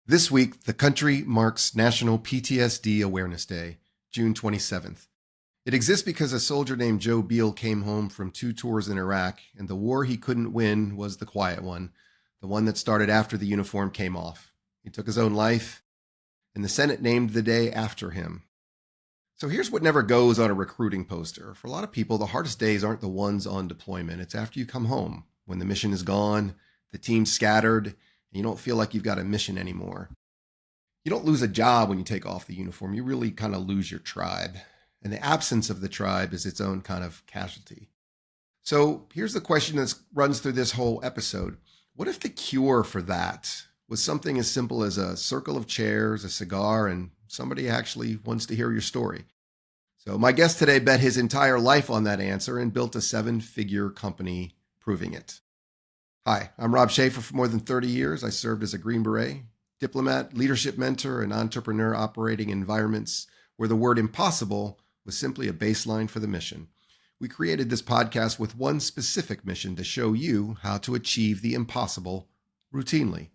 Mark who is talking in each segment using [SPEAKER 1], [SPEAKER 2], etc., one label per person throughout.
[SPEAKER 1] This week, the country marks National PTSD Awareness Day, June 27th. It exists because a soldier named Joe Beal came home from 2 tours in Iraq, and the war he couldn't win was the quiet one, the one that started after the uniform came off. He took his own life, and the Senate named the day after him. So here's what never goes on a recruiting poster. For a lot of people, the hardest days aren't the ones on deployment. It's after you come home, when the mission is gone, the team's scattered, and you don't feel like you've got a mission anymore. You don't lose a job when you take off the uniform. You really kind of lose your tribe. And the absence of the tribe is its own kind of casualty. So here's the question that runs through this whole episode. What if the cure for that was something as simple as a circle of chairs, a cigar, and somebody actually wants to hear your story? So my guest today bet his entire life on that answer and built a 7-figure company proving it. Hi, I'm Rob Schaefer. For more than 30 years, I served as a Green Beret, diplomat, leadership mentor, and entrepreneur operating in environments where the word impossible was simply a baseline for the mission. We created this podcast with one specific mission to show you how to achieve the impossible routinely.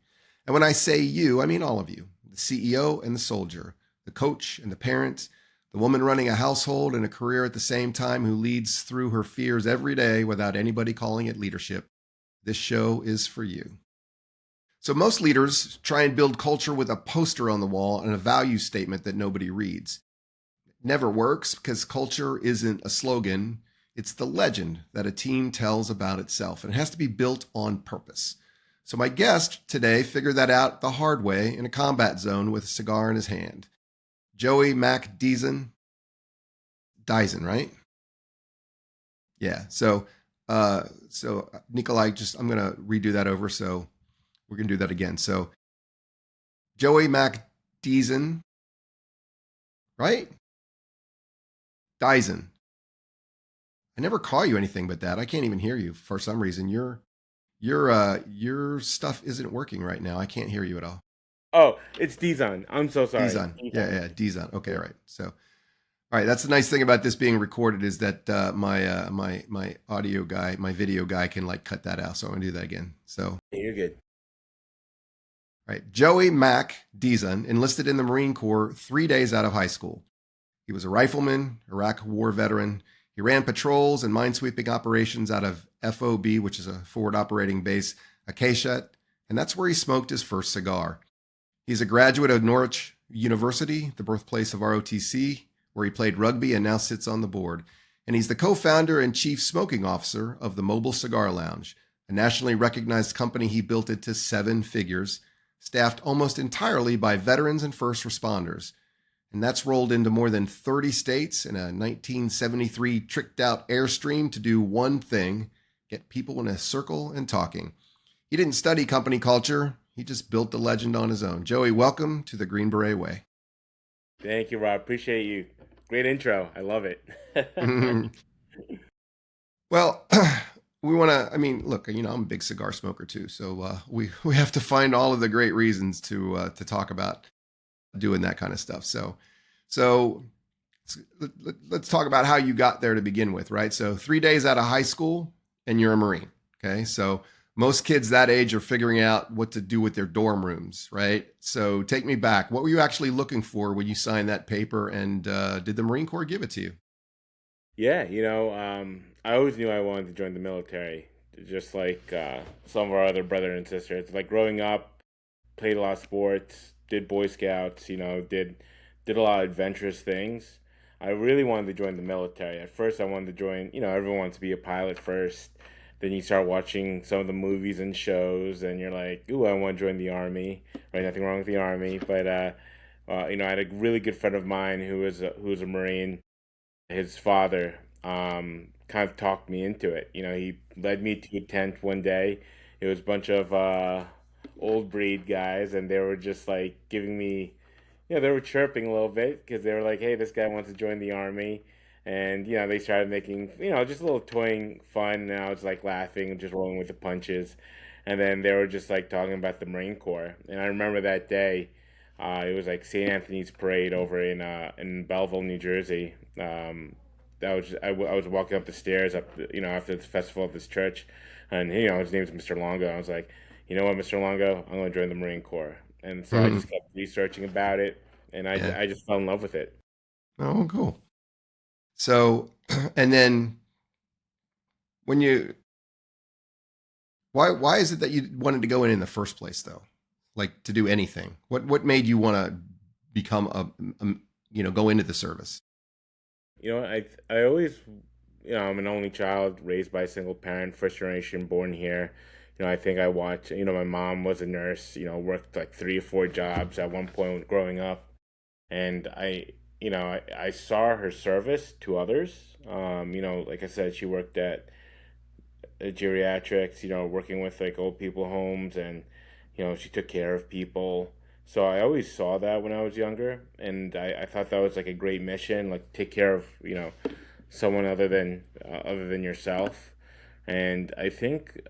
[SPEAKER 1] And when I say you, I mean all of you, the CEO and the soldier, the coach and the parent, the woman running a household and a career at the same time who leads through her fears every day without anybody calling it leadership. This show is for you. So most leaders try and build culture with a poster on the wall and a value statement that nobody reads. It never works because culture isn't a slogan. It's the legend that a team tells about itself, and it has to be built on purpose. So my guest today figured that out the hard way in a combat zone with a cigar in his hand. Joey Mac Dizon. Dizon, right? Yeah. So Nikolai, I'm going to redo that over. So we're going to do that again. So Joey Mac Dizon, right? Dizon. I never call you anything but that. I can't even hear you for some reason. Your stuff isn't working right now. I can't hear you at all.
[SPEAKER 2] Oh, it's Dizon. I'm so sorry.
[SPEAKER 1] Dizon. Yeah, Dizon. Okay, all right. So, all right. That's the nice thing about this being recorded is that my audio guy, my video guy, can like cut that out. So I'm gonna do that again. So
[SPEAKER 2] You're good.
[SPEAKER 1] all right, Joey Mac Dizon enlisted in the Marine Corps 3 days out of high school. He was a rifleman, Iraq War veteran. He ran patrols and minesweeping operations out of FOB, which is a forward operating base, Acacia, and that's where he smoked his first cigar. He's a graduate of Norwich University, the birthplace of ROTC, where he played rugby and now sits on the board. And he's the co-founder and chief smoking officer of the Mobile Cigar Lounge, a nationally recognized company he built into 7 figures, staffed almost entirely by veterans and first responders. And that's rolled into more than 30 states in a 1973 tricked out Airstream to do one thing, get people in a circle and talking. He didn't study company culture. He just built the legend on his own. Joey, welcome to the Green Beret Way.
[SPEAKER 2] Thank you, Rob. Appreciate you. Great intro. I love it.
[SPEAKER 1] Well, we want to, look, I'm a big cigar smoker too. So we have to find all of the great reasons to talk about doing that kind of stuff. So let's talk about how you got there to begin with, right? So 3 days out of high school and you're a Marine. Okay. So most kids that age are figuring out what to do with their dorm rooms, right? So take me back. What were you actually looking for when you signed that paper, and did the Marine Corps give it to you?
[SPEAKER 2] Yeah, I always knew I wanted to join the military, just like some of our other brothers and sisters. Like growing up, played a lot of sports, did Boy Scouts, did a lot of adventurous things. I really wanted to join the military. At first, I wanted to join, everyone wants to be a pilot first. Then you start watching some of the movies and shows, and you're like, "Ooh, I want to join the army." Right? Nothing wrong with the army, but I had a really good friend of mine who was a Marine. His father kind of talked me into it. He led me to a tent one day. It was a bunch of old breed guys, and they were just like giving me, they were chirping a little bit because they were like, "Hey, this guy wants to join the army." And, they started making, just a little toying fun. And I was like laughing and just rolling with the punches. And then they were just like talking about the Marine Corps. And I remember that day, it was like St. Anthony's Parade over in Belleville, New Jersey. I was walking up the stairs after the festival at this church. And, his name's Mr. Longo. I was like, "You know what, Mr. Longo, I'm going to join the Marine Corps." and so I
[SPEAKER 1] Mhm.
[SPEAKER 2] just kept researching about it, and
[SPEAKER 1] Yeah.
[SPEAKER 2] I just fell in love with it.
[SPEAKER 1] Oh, cool. So, and then when you, why is it that you wanted to go in the first place though? Like to do anything? What made you want to become go into the service?
[SPEAKER 2] I always, I'm an only child raised by a single parent, first generation born here. I think I watched. My mom was a nurse. Worked like 3 or 4 jobs at one point growing up, and I saw her service to others. Like I said, she worked at geriatrics, working with like old people homes, and she took care of people. So I always saw that when I was younger, and I thought that was like a great mission, like take care of someone other than yourself. And I think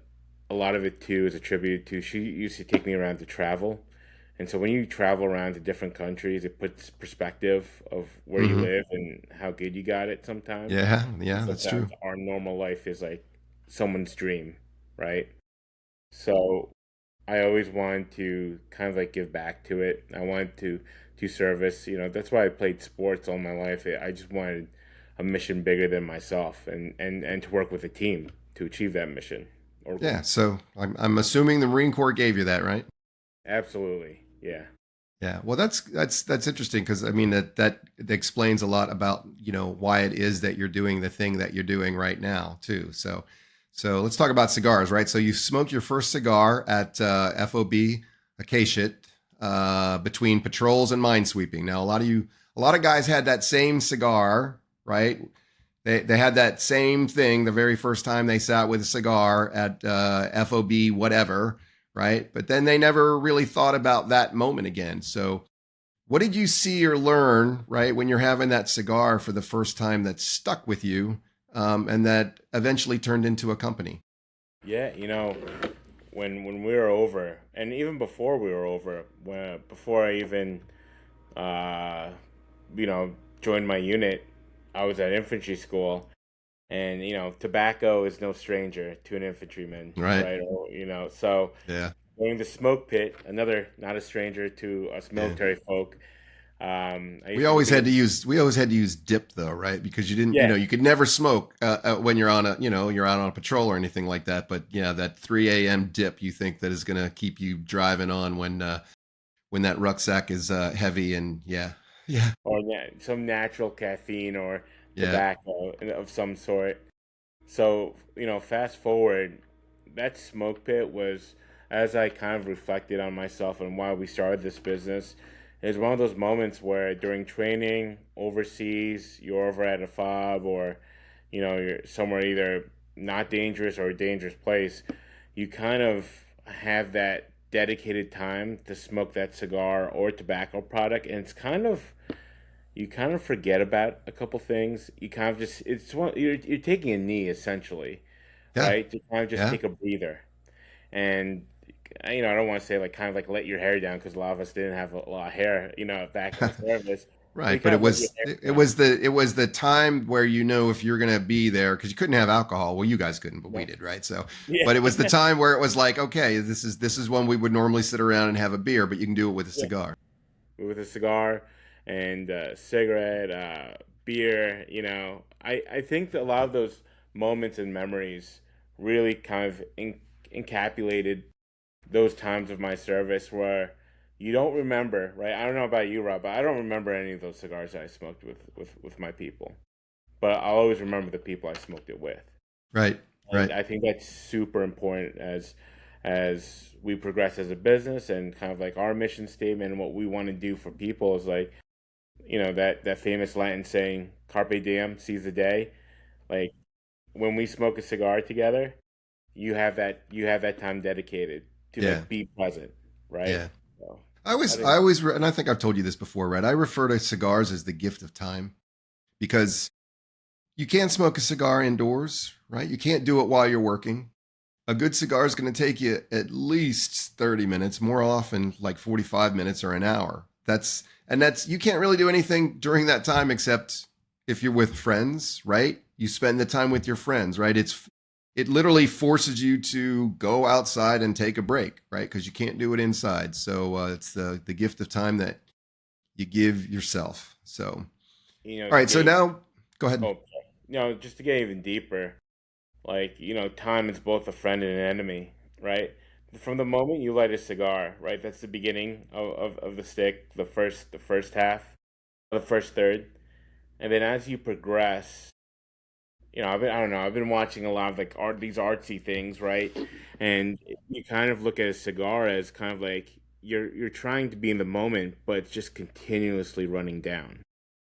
[SPEAKER 2] a lot of it too is attributed to she used to take me around to travel. And so when you travel around to different countries, it puts perspective of where you
[SPEAKER 1] Hmm.
[SPEAKER 2] live and how good you got it sometimes.
[SPEAKER 1] Yeah,
[SPEAKER 2] And
[SPEAKER 1] yeah, that's
[SPEAKER 2] sometimes
[SPEAKER 1] true.
[SPEAKER 2] our normal life is like someone's dream, right? So I always wanted to kind of like give back to it. I wanted to service, that's why I played sports all my life. I just wanted a mission bigger than myself and to work with a team to achieve that mission or
[SPEAKER 1] Yeah.
[SPEAKER 2] goal.
[SPEAKER 1] So I'm assuming the Marine Corps gave you that, right?
[SPEAKER 2] Absolutely. Yeah.
[SPEAKER 1] Yeah, well, that's interesting because I mean that explains a lot about why it is that you're doing the thing that you're doing right now too. So let's talk about cigars, right? So you smoked your first cigar at FOB Acacia between patrols and mine sweeping. Now a lot of guys had that same cigar, right? They had that same thing the very first time they sat with a cigar at FOB whatever, right? But then they never really thought about that moment again. So, what did you see or learn, right, when you're having that cigar for the first time that stuck with you, and that eventually turned into a company?
[SPEAKER 2] Yeah, when we were over, and even before we were over, before I even uh, you know joined my unit, I was at infantry school, and tobacco is no stranger to an infantryman,
[SPEAKER 1] Right?
[SPEAKER 2] right? So
[SPEAKER 1] Yeah.
[SPEAKER 2] going to smoke pit, another not a stranger to us
[SPEAKER 1] Yeah.
[SPEAKER 2] military folk. I used to
[SPEAKER 1] We always had to use dip though, right? Because you didn't,
[SPEAKER 2] yeah,
[SPEAKER 1] you could never smoke when you're on you're out on a patrol or anything like that. But yeah, that 3 a.m. dip, you think that is going to keep you driving on when that rucksack is heavy and yeah, yeah,
[SPEAKER 2] or some natural caffeine or
[SPEAKER 1] yeah,
[SPEAKER 2] tobacco of some sort. So, fast forward, that smoke pit was, as I kind of reflected on myself and why we started this business, is one of those moments where during training overseas, you're over at a fob or, you're somewhere either not dangerous or a dangerous place, you kind of have that dedicated time to smoke that cigar or tobacco product. And it's kind of you kind of forget about a couple things. You kind of just it's one you're taking a knee essentially,
[SPEAKER 1] yeah,
[SPEAKER 2] right? To kind of just
[SPEAKER 1] yeah.
[SPEAKER 2] take a breather. And I don't want to say like kind of like let your hair down because a lot of us didn't have a lot of hair, back in the service. But you
[SPEAKER 1] Right, but
[SPEAKER 2] kind of let your hair down.
[SPEAKER 1] it was the time where if you're going to be there because you couldn't have alcohol. Well, you guys couldn't, but we
[SPEAKER 2] No.
[SPEAKER 1] did, right? So,
[SPEAKER 2] Yeah.
[SPEAKER 1] but it was the time where it was like, okay, this is when we would normally sit around and have a beer, but you can do it with a
[SPEAKER 2] Yeah.
[SPEAKER 1] cigar.
[SPEAKER 2] With a cigar and cigarette, beer. I think that a lot of those moments and memories really kind of encapsulated those times of my service where you don't remember, right? I don't know about you, Rob, but I don't remember any of those cigars that I smoked with my people. But I'll always remember the people I smoked it with.
[SPEAKER 1] Right,
[SPEAKER 2] And
[SPEAKER 1] right.
[SPEAKER 2] I think that's super important as we progress as a business and kind of like our mission statement and what we want to do for people is like, that famous Latin saying, Carpe diem, seize the day. Like when we smoke a cigar together, you have that time dedicated to
[SPEAKER 1] Yeah,
[SPEAKER 2] like be present, right?
[SPEAKER 1] yeah.
[SPEAKER 2] So I
[SPEAKER 1] I
[SPEAKER 2] think
[SPEAKER 1] always, and I think I've told you this before, right? I refer to cigars as the gift of time because you can't smoke a cigar indoors, right? You can't do it while you're working. A good cigar is going to take you at least 30 minutes, more often like 45 minutes or an hour. That's you can't really do anything during that time except if you're with friends, right? You spend the time with your friends, right? it literally forces you to go outside and take a break, right? Because you can't do it inside. So it's the gift of time that you give yourself. So all
[SPEAKER 2] To
[SPEAKER 1] right. So
[SPEAKER 2] get
[SPEAKER 1] now go ahead.
[SPEAKER 2] oh, just to get even deeper, like, time is both a friend and an enemy, right? From the moment you light a cigar, right? That's the beginning of the stick, the first half, the first third. And then as you progress, I don't know, I've been watching a lot of like these artsy things, right? And you kind of look at a cigar as kind of like you're trying to be in the moment, but it's just continuously running down,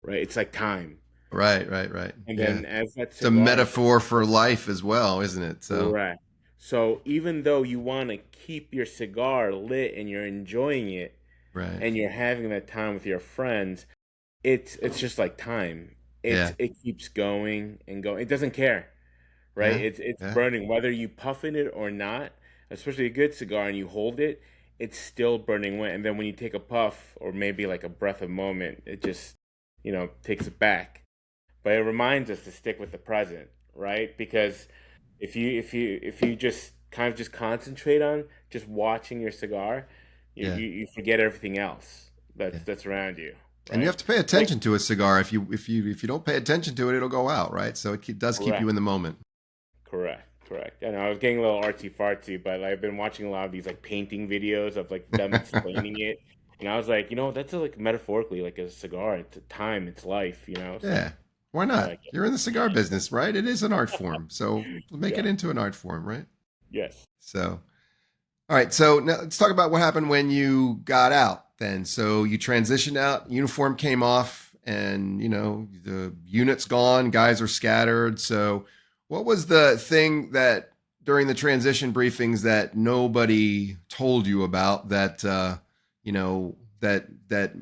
[SPEAKER 2] right? It's like time.
[SPEAKER 1] Right, right, right.
[SPEAKER 2] And
[SPEAKER 1] Yeah.
[SPEAKER 2] then as that
[SPEAKER 1] It's a
[SPEAKER 2] cigar
[SPEAKER 1] metaphor for life as well, isn't it? So,
[SPEAKER 2] correct. So even though you want to keep your cigar lit and you're enjoying it
[SPEAKER 1] right.
[SPEAKER 2] and you're having that time with your friends, it's just like time.
[SPEAKER 1] Yeah.
[SPEAKER 2] It keeps going and going. It doesn't care, right?
[SPEAKER 1] Yeah.
[SPEAKER 2] It's
[SPEAKER 1] Yeah.
[SPEAKER 2] burning whether you puff in it or not. Especially a good cigar and you hold it, it's still burning wet. And then when you take a puff or maybe like a breath of moment, it just takes it back. But it reminds us to stick with the present, right? Because if you just kind of just concentrate on just watching your cigar,
[SPEAKER 1] Yeah.
[SPEAKER 2] you forget everything else
[SPEAKER 1] Yeah.
[SPEAKER 2] that's around you,
[SPEAKER 1] And you have
[SPEAKER 2] right?
[SPEAKER 1] to pay
[SPEAKER 2] Like
[SPEAKER 1] attention to a cigar. If you don't pay attention to it, it'll go out, right? So does keep you
[SPEAKER 2] correct,
[SPEAKER 1] in the moment.
[SPEAKER 2] correct. And I was getting a little artsy fartsy, but I've been watching a lot of these like painting videos of like them explaining it, and I was like, that's like metaphorically like a cigar. It's a time, it's life, so
[SPEAKER 1] Yeah. Why
[SPEAKER 2] I
[SPEAKER 1] not?
[SPEAKER 2] like it.
[SPEAKER 1] You're in the cigar business, right? It is an art form. So make it
[SPEAKER 2] Yeah.
[SPEAKER 1] into an art form, right?
[SPEAKER 2] Yes.
[SPEAKER 1] So, all right. So now let's talk about what happened when you got out then. So you transitioned out, uniform came off, and, the unit's gone, guys are scattered. So, what was the thing that during the transition briefings that nobody told you about that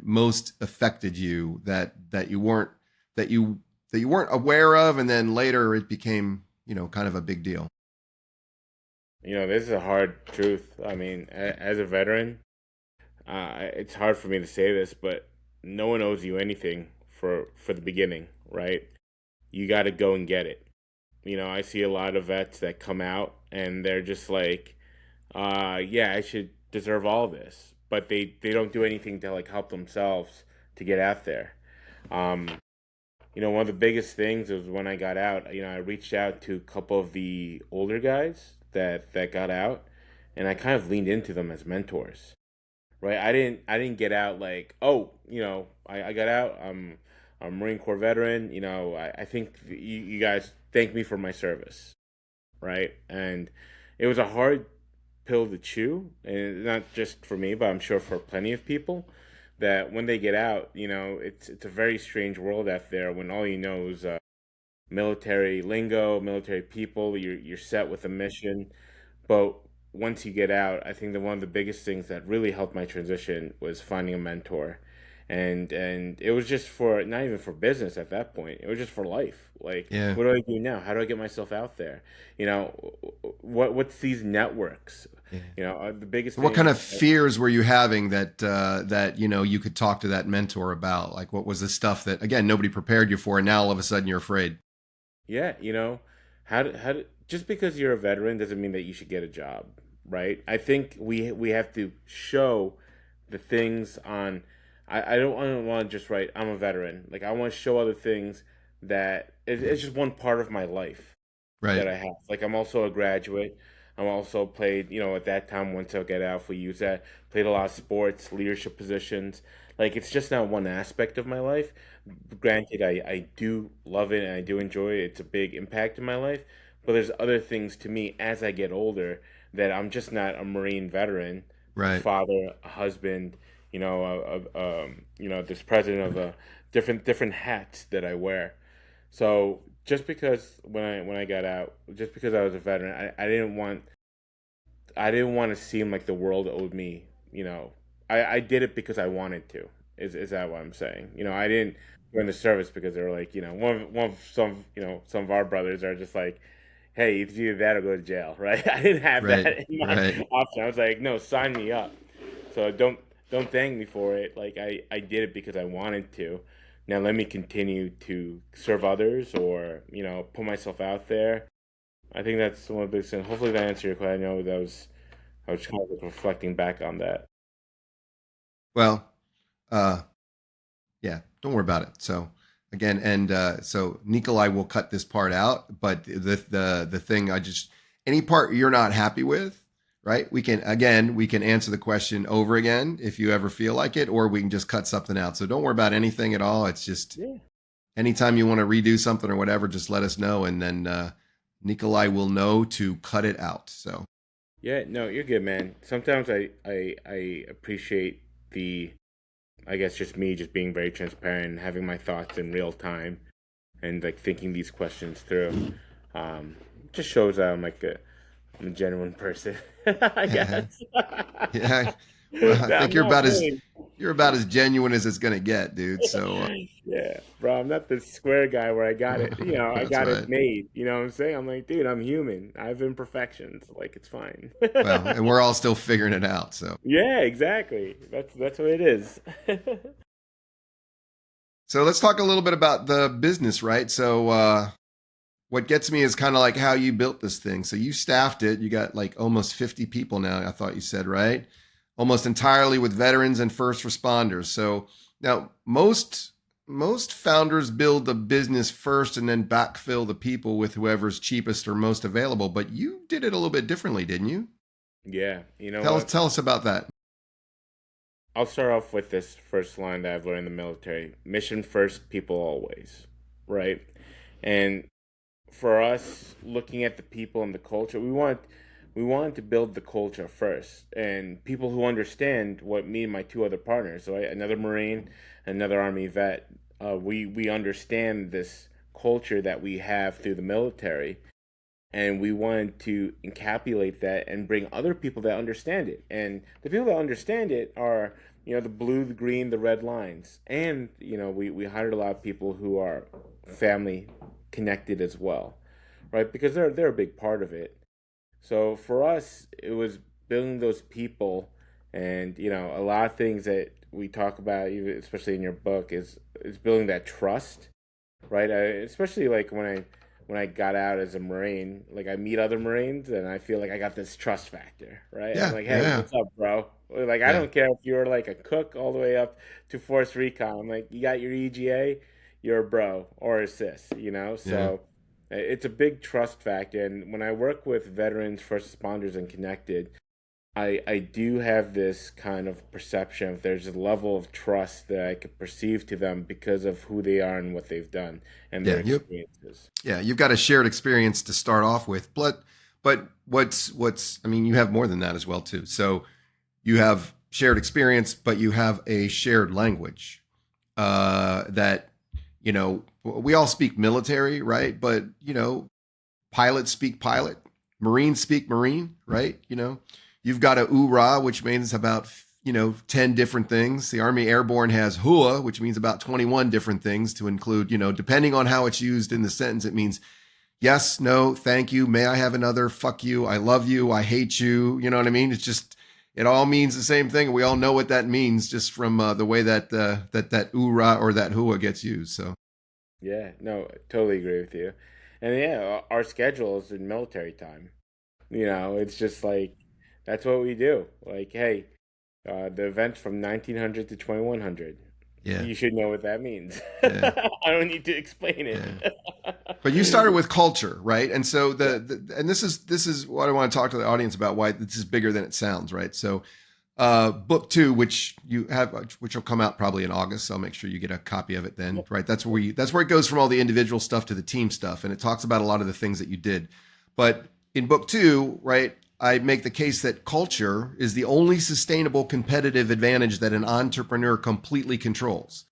[SPEAKER 1] most affected you that you weren't aware of, and then later it became, kind of a big deal?
[SPEAKER 2] This is a hard truth. I mean, as a veteran, it's hard for me to say this, but no one owes you anything for the beginning, right? You got to go and get it. I see a lot of vets that come out and they're just like, yeah, I should deserve all this, but they don't do anything to like help themselves to get out there. Um, one of the biggest things was when I got out. I reached out to a couple of the older guys that got out, and I kind of leaned into them as mentors. Right? I didn't get out like, oh, I got out. I'm a Marine Corps veteran. I think you guys thank me for my service, right? And it was a hard pill to chew, and not just for me, but I'm sure for plenty of people. That when they get out, it's a very strange world out there when all you know is military lingo, military people. You're set with a mission, but once you get out, I think that one of the biggest things that really helped my transition was finding a mentor. And it was just for not even for business at that point. It was just for life. Like,
[SPEAKER 1] Yeah.
[SPEAKER 2] what do I do now? How do I get myself out there? What's these networks?
[SPEAKER 1] Yeah.
[SPEAKER 2] The biggest
[SPEAKER 1] What kind
[SPEAKER 2] thing.
[SPEAKER 1] of fears were you having that you could talk to that mentor about? Like, what was the stuff that, again, nobody prepared you for, and now all of a sudden you're afraid?
[SPEAKER 2] Yeah, just because you're a veteran doesn't mean that you should get a job, right? I think we have to show the things on. I don't want to just write I'm a veteran. Like I want to show other things that it's just one part of my life
[SPEAKER 1] Right.
[SPEAKER 2] that I have. Like I'm also a graduate. I'm also played, at that time once I get out, if we use that, played a lot of sports, leadership positions. Like it's just not one aspect of my life. Granted, I do love it and I do enjoy it. It's a big impact in my life. But there's other things to me as I get older that I'm just not a Marine veteran, a
[SPEAKER 1] Right.
[SPEAKER 2] father, a husband, this president of a different hats that I wear. So just because when I got out, just because I was a veteran, I didn't want to seem like the world owed me. I did it because I wanted to. Is that what I'm saying? I didn't join the service because they were like, some of our brothers are just like, hey, it's either that or go to jail, right? I didn't have
[SPEAKER 1] Right.
[SPEAKER 2] that in my
[SPEAKER 1] Right.
[SPEAKER 2] option. I was like, no, sign me up. So don't thank me for it. Like I did it because I wanted to. Now let me continue to serve others or put myself out there. I think that's one of the big things. Hopefully that answered your question. I know that was I was kind of like reflecting back on that.
[SPEAKER 1] Well, uh, yeah, don't worry about it. So again, and so Nikolai will cut this part out, but the thing I just any part you're not happy with, right? We can answer the question over again if you ever feel like it, or we can just cut something out. So don't worry about anything at all. It's just
[SPEAKER 2] Yeah.
[SPEAKER 1] anytime you want to redo something or whatever, just let us know, and then Nikolai will know to cut it out. So
[SPEAKER 2] Yeah, no, you're good, man. Sometimes I appreciate the I guess just me just being very transparent and having my thoughts in real time and like thinking these questions through. Just shows that I'm a genuine person, I guess.
[SPEAKER 1] yeah, well, I
[SPEAKER 2] No,
[SPEAKER 1] think
[SPEAKER 2] I'm not really.
[SPEAKER 1] you're about as genuine as it's gonna get, dude. So
[SPEAKER 2] Yeah, bro, I'm not the square guy where I got it, I
[SPEAKER 1] that's
[SPEAKER 2] got it
[SPEAKER 1] right.
[SPEAKER 2] made. You know what I'm saying? I'm like, dude, I'm human. I have imperfections. Like, it's fine.
[SPEAKER 1] Well, and we're all still figuring it out. So
[SPEAKER 2] Yeah, exactly. That's what it is.
[SPEAKER 1] so let's talk a little bit about the business, right? So what gets me is kind of like how you built this thing. So you staffed it. You got like almost 50 people now, I thought you said, right? Almost entirely with veterans and first responders. So now most founders build the business first and then backfill the people with whoever's cheapest or most available, but you did it a little bit differently, didn't you?
[SPEAKER 2] Yeah, you know
[SPEAKER 1] Tell us
[SPEAKER 2] what?
[SPEAKER 1] tell us about that.
[SPEAKER 2] I'll start off with this first line that I've learned in the military: mission first, people always. Right? And for us, looking at the people and the culture, we wanted to build the culture first, and people who understand what me and my two other partners, so another Marine, another Army vet, we understand this culture that we have through the military, and we wanted to encapsulate that and bring other people that understand it. And the people that understand it are, the blue, the green, the red lines. And, we hired a lot of people who are family connected as well, right? Because they're a big part of it. So for us, it was building those people, and a lot of things that we talk about, even especially in your book, is building that trust, right? Especially like when I got out as a Marine, like I meet other Marines and I feel like I got this trust factor, right? I'm
[SPEAKER 1] Yeah,
[SPEAKER 2] like, hey,
[SPEAKER 1] yeah,
[SPEAKER 2] what's up, bro? Like, I
[SPEAKER 1] yeah,
[SPEAKER 2] don't care if you're like a cook all the way up to Force Recon. I'm like, you got your EGA, you're a bro or a sis,
[SPEAKER 1] yeah.
[SPEAKER 2] So it's a big trust factor. And when I work with veterans, first responders, and connected, I do have this kind of perception of there's a level of trust that I could perceive to them because of who they are and what they've done and their
[SPEAKER 1] Yeah,
[SPEAKER 2] experiences.
[SPEAKER 1] you've got a shared experience to start off with, but what's I mean, you have more than that as well too. So you have shared experience, but you have a shared language that we all speak military, right? But pilots speak pilot, Marines speak Marine, right? You've got a URA, which means about 10 different things. The Army Airborne has HUA, which means about 21 different things to include, depending on how it's used in the sentence, it means yes, no, thank you, may I have another, fuck you, I love you, I hate you. You know what I mean? It's just it all means the same thing. We all know what that means just from the way that that URA or that HUA gets used. So
[SPEAKER 2] Yeah, no, I totally agree with you. And yeah, our schedule is in military time. It's just like that's what we do. Like, hey, the event's from 1900 to 2100.
[SPEAKER 1] yeah,
[SPEAKER 2] You should know what that means.
[SPEAKER 1] yeah,
[SPEAKER 2] I don't need to explain it.
[SPEAKER 1] yeah. But you started with culture, right? And so
[SPEAKER 2] Yeah.
[SPEAKER 1] and this is what I want to talk to the audience about, why this is bigger than it sounds, right? So book two, which you have, which will come out probably in August. So I'll make sure you get a copy of it then,
[SPEAKER 2] Yep.
[SPEAKER 1] right? That's where it goes from all the individual stuff to the team stuff, and it talks about a lot of the things that you did. But in book two, right, I make the case that culture is the only sustainable competitive advantage that an entrepreneur completely controls,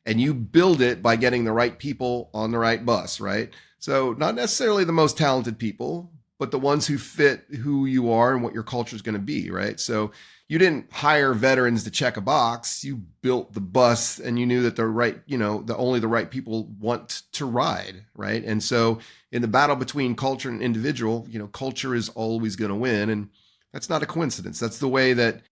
[SPEAKER 1] and you build it by getting the right people on the right bus, right? So not necessarily the most talented people, but the ones who fit who you are and what your culture is going to be, right? So you didn't hire veterans to check a box. You built the bus, and you knew that only the right people want to ride, right? And so in the battle between culture and individual, culture is always going to win, and that's not a coincidence. That's the way that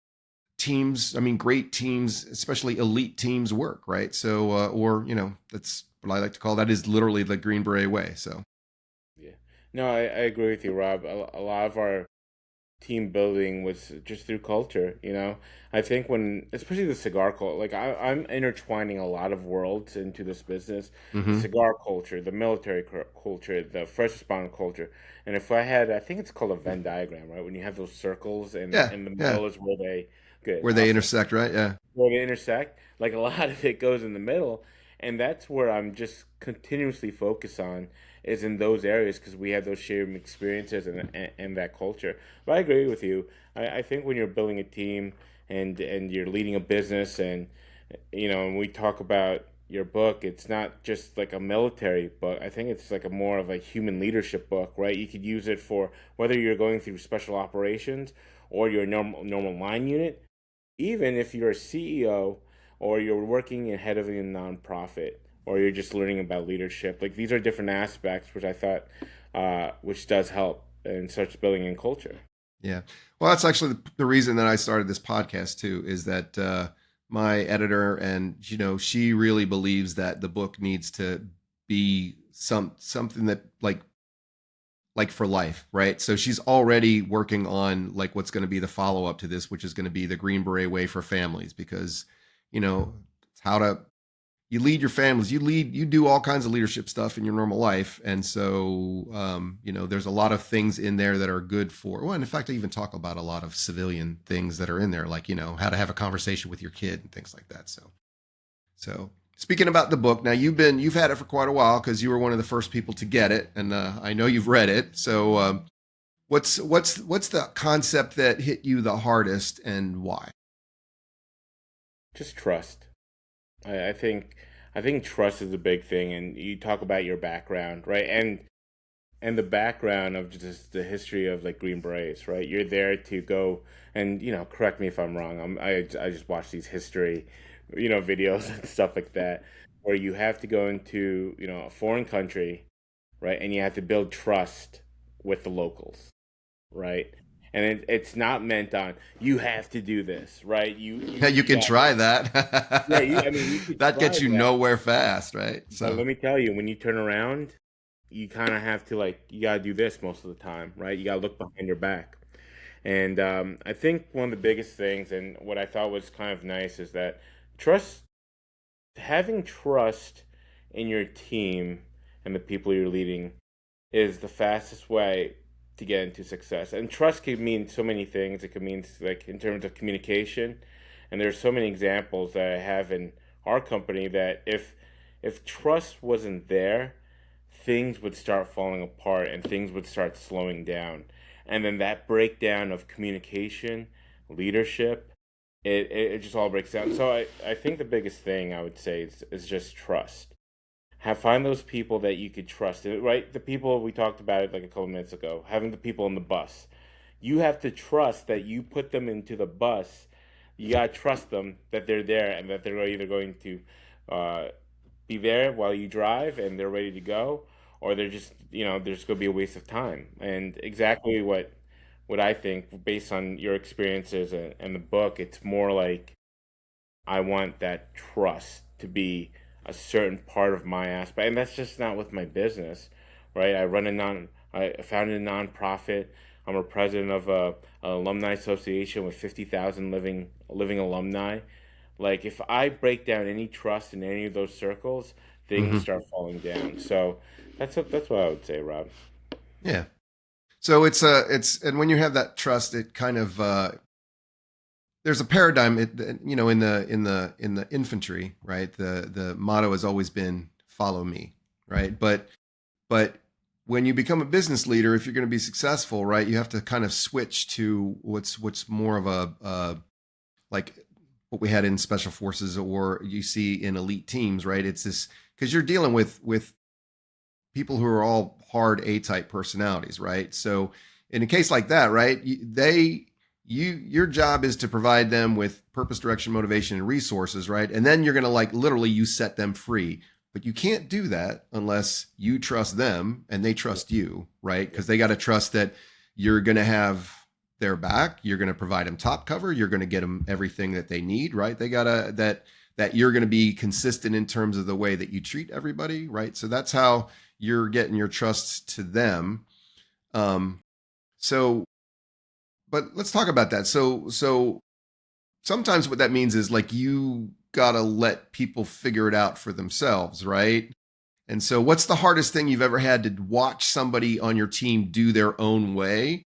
[SPEAKER 1] teams, I mean, great teams, especially elite teams, work, right? So, or that's what I like to call, that is literally the Green Beret way. So,
[SPEAKER 2] Yeah. No, I agree with you, Rob. A lot of our team building was just through culture, you know. I think when, especially the cigar culture, like I'm intertwining a lot of worlds into this business: the
[SPEAKER 1] Mm-hmm.
[SPEAKER 2] cigar culture, the military culture, the first responder culture. And if I had, I think it's called a Venn diagram, right? When you have those circles, and
[SPEAKER 1] Yeah,
[SPEAKER 2] in the
[SPEAKER 1] yeah.
[SPEAKER 2] middle is where they, good,
[SPEAKER 1] Where they
[SPEAKER 2] awesome,
[SPEAKER 1] intersect, right? Yeah.
[SPEAKER 2] where they intersect. Like a lot of it goes in the middle, and that's where I'm just continuously focused on, is in those areas, because we have those shared experiences and that culture. But I agree with you. I think when you're building a team and you're leading a business, and and we talk about your book, it's not just like a military book. I think it's like a more of a human leadership book, right? You could use it for whether you're going through special operations or your normal line unit, even if you're a CEO or you're working in head of a nonprofit or you're just learning about leadership. Like these are different aspects, which I thought, which does help and starts building in culture.
[SPEAKER 1] Yeah. Well, that's actually the reason that I started this podcast too, is that my editor, and she really believes that the book needs to be something that like for life, right? So she's already working on like what's going to be the follow up to this, which is going to be the Green Beret way for families, because it's how to you lead your families, you do all kinds of leadership stuff in your normal life. And so there's a lot of things in there that are good for, well, and in fact I even talk about a lot of civilian things that are in there, like how to have a conversation with your kid and things like that. So speaking about the book, now you've had it for quite a while because you were one of the first people to get it, and I know you've read it. So what's the concept that hit you the hardest, and why?
[SPEAKER 2] Just trust. I think trust is a big thing, and you talk about your background, right? And the background of just the history of like Green Berets, right? You're there to go, and correct me if I'm wrong. I just watch these history, videos and stuff like that, where you have to go into a foreign country, right? And you have to build trust with the locals, right? And it's not meant on you have to do this, right?
[SPEAKER 1] You
[SPEAKER 2] You
[SPEAKER 1] can
[SPEAKER 2] got,
[SPEAKER 1] try
[SPEAKER 2] yeah.
[SPEAKER 1] that.
[SPEAKER 2] I mean, you could
[SPEAKER 1] That
[SPEAKER 2] try
[SPEAKER 1] gets you
[SPEAKER 2] that,
[SPEAKER 1] nowhere fast, right?
[SPEAKER 2] but
[SPEAKER 1] So
[SPEAKER 2] let me tell you, when you turn around, you kind of have to, like, you gotta do this most of the time, right? You gotta look behind your back. And I think one of the biggest things, and what I thought was kind of nice, is that trust, having trust in your team and the people you're leading is the fastest way to get into success. And trust can mean so many things. It could mean, like, in terms of communication. And there's so many examples that I have in our company that if trust wasn't there, things would start falling apart and things would start slowing down. And then that breakdown of communication, leadership, it just all breaks down. So I think the biggest thing I would say is just trust. Find those people that you could trust, right? The people we talked about it like a couple minutes ago, having the people on the bus. You have to trust that you put them into the bus. You gotta trust them that they're there and that they're either going to uh, be there while you drive and they're ready to go, or they're just there's going to be a waste of time. And exactly what I think, based on your experiences and the book, it's more like I want that trust to be a certain part of my aspect, and that's just not with my business, right? I founded a nonprofit. I'm a president of an alumni association with 50,000 living alumni. Like if I break down any trust in any of those circles, things
[SPEAKER 1] hmm
[SPEAKER 2] start falling down. So that's what I would say, Rob.
[SPEAKER 1] yeah. So it's and when you have that trust, it kind of there's a paradigm. In the infantry, right? The motto has always been follow me, right? But when you become a business leader, if you're going to be successful, right, you have to kind of switch to what's more of a like what we had in special forces or you see in elite teams, right? It's this because you're dealing with people who are all hard A type personalities, right? So in a case like that, right, your job is to provide them with purpose, direction, motivation, and resources, right? And then you're going to like literally you set them free. But you can't do that unless you trust them and they
[SPEAKER 2] Yeah,
[SPEAKER 1] trust you, right?
[SPEAKER 2] yeah,
[SPEAKER 1] Because they got to trust that you're going to have their back, you're going to provide them top cover, you're going to get them everything that they need, right? They got to that you're going to be consistent in terms of the way that you treat everybody, right? So that's how you're getting your trust to them. Um, so, but let's talk about that. So sometimes what that means is like you gotta let people figure it out for themselves, right? And so, what's the hardest thing you've ever had to watch somebody on your team do their own way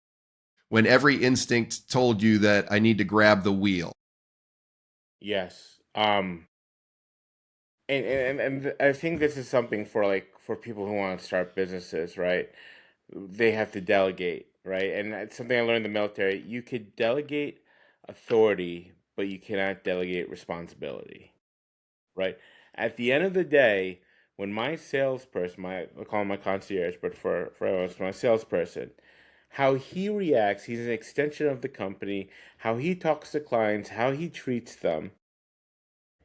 [SPEAKER 1] when every instinct told you that I need to grab the wheel?
[SPEAKER 2] Yes. And I think this is something for for people who want to start businesses, right? They have to delegate, right? And it's something I learned in the military. You could delegate authority, but you cannot delegate responsibility, right? At the end of the day, when my salesperson, I call him my concierge, but for everyone, it's my salesperson, how he reacts, he's an extension of the company, how he talks to clients, how he treats them,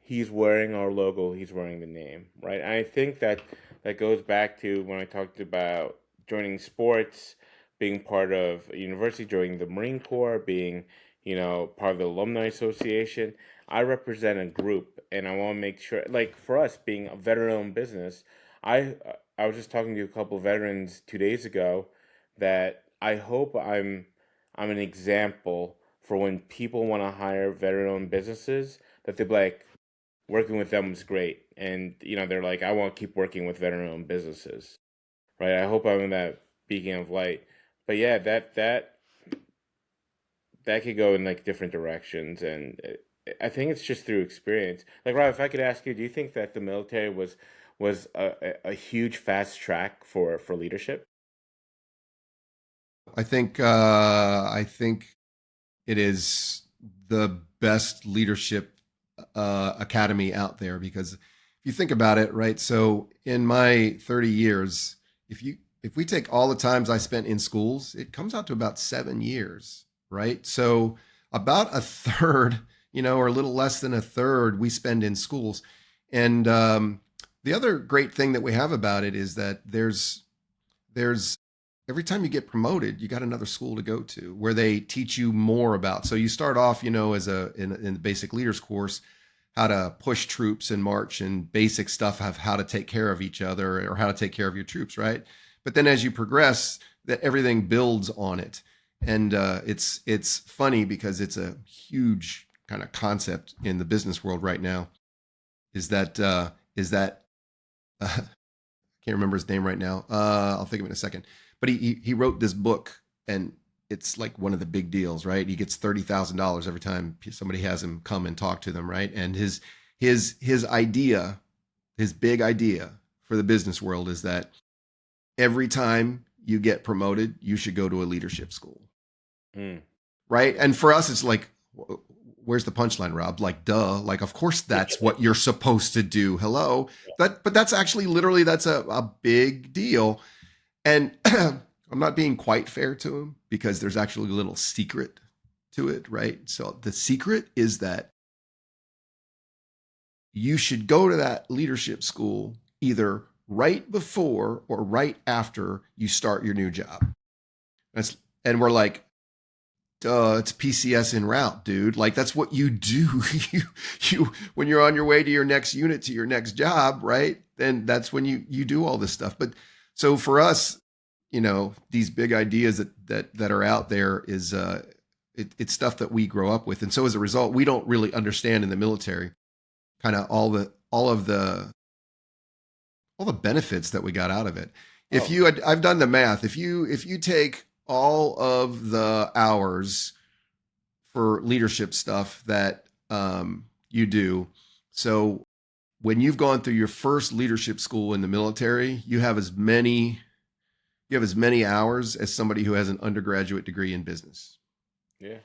[SPEAKER 2] he's wearing our logo, he's wearing the name, right? And I think that that goes back to when I talked about joining sports, being part of a university, joining the Marine Corps, being, part of the alumni association. I represent a group, and I want to make sure, like for us being a veteran-owned business, I was just talking to a couple of veterans 2 days ago that I hope I'm an example for when people want to hire veteran-owned businesses that they're like, working with them was great. And, they're like, I want to keep working with veteran owned businesses. Right. I hope I'm in that beacon of light. But yeah, that could go in like different directions. And I think it's just through experience. Like, Rob, if I could ask you, do you think that the military was a huge fast track for leadership?
[SPEAKER 1] I think it is the best leadership academy out there because if you think about it, right? So in my 30 years, if we take all the times I spent in schools, it comes out to about 7 years, right? So about a third, or a little less than a third, we spend in schools. And the other great thing that we have about it is that there's every time you get promoted, you got another school to go to where they teach you more about. So you start off, as in the basic leaders course, how to push troops and march and basic stuff of how to take care of each other or how to take care of your troops, right? But then as you progress, that everything builds on it, and it's funny because it's a huge kind of concept in the business world right now. Is that can't remember his name right now. I'll think of it in a second. But he wrote this book, and it's like one of the big deals, right? He gets $30,000 every time somebody has him come and talk to them, right? And his idea, his big idea for the business world is that every time you get promoted, you should go to a leadership school,
[SPEAKER 2] Mm.
[SPEAKER 1] right? And for us, it's like, where's the punchline, Rob? Like, duh. Like, of course, that's what you're supposed to do. Hello, but that's actually literally that's a big deal. And I'm not being quite fair to him because there's actually a little secret to it, right? So the secret is that you should go to that leadership school either right before or right after you start your new job. And we're like, duh, it's PCS en route, dude. Like that's what you do. you when you're on your way to your next unit to your next job, right? Then that's when you do all this stuff. But so for us, these big ideas that are out there is it's stuff that we grow up with, and so as a result, we don't really understand in the military kind of all the benefits that we got out of it. If
[SPEAKER 2] Oh,
[SPEAKER 1] you had, I've done the math. If you take all of the hours for leadership stuff that you do, so when you've gone through your first leadership school in the military, you have as many hours as somebody who has an undergraduate degree in business.
[SPEAKER 2] yeah. Wow.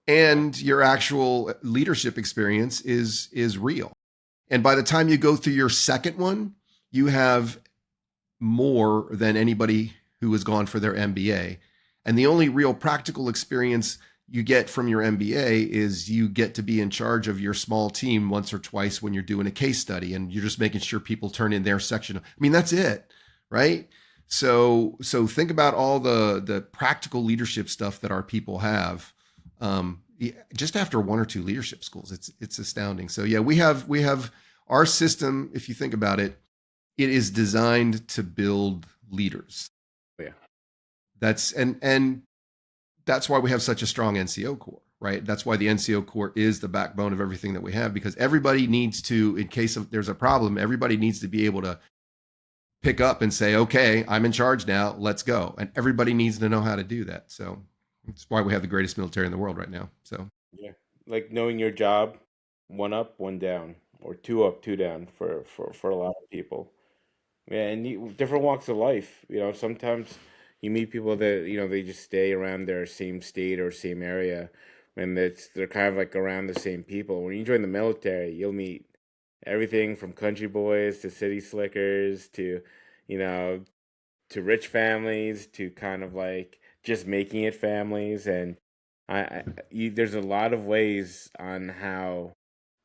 [SPEAKER 1] And your actual leadership experience is real. And by the time you go through your second one, you have more than anybody who has gone for their MBA. And the only real practical experience you get from your MBA is you get to be in charge of your small team once or twice when you're doing a case study and you're just making sure people turn in their section. I mean, that's it, right? So think about all the practical leadership stuff that our people have. Just after one or two leadership schools, it's astounding. So yeah, we have our system. If you think about it, it is designed to build leaders.
[SPEAKER 2] Yeah.
[SPEAKER 1] And that's why we have such a strong NCO Corps, right? That's why the NCO Corps is the backbone of everything that we have, because everybody needs to, in case of there's a problem, everybody needs to be able to pick up and say, okay, I'm in charge now, let's go. And everybody needs to know how to do that. So that's why we have the greatest military in the world right now. So
[SPEAKER 2] Yeah, like knowing your job, one up, one down, or two up, two down for a lot of people. Yeah, and different walks of life. Sometimes you meet people that they just stay around their same state or same area, and they're kind of like around the same people. When you join the military, you'll meet everything from country boys to city slickers to you know to rich families to kind of like just making it families. And there's a lot of ways on how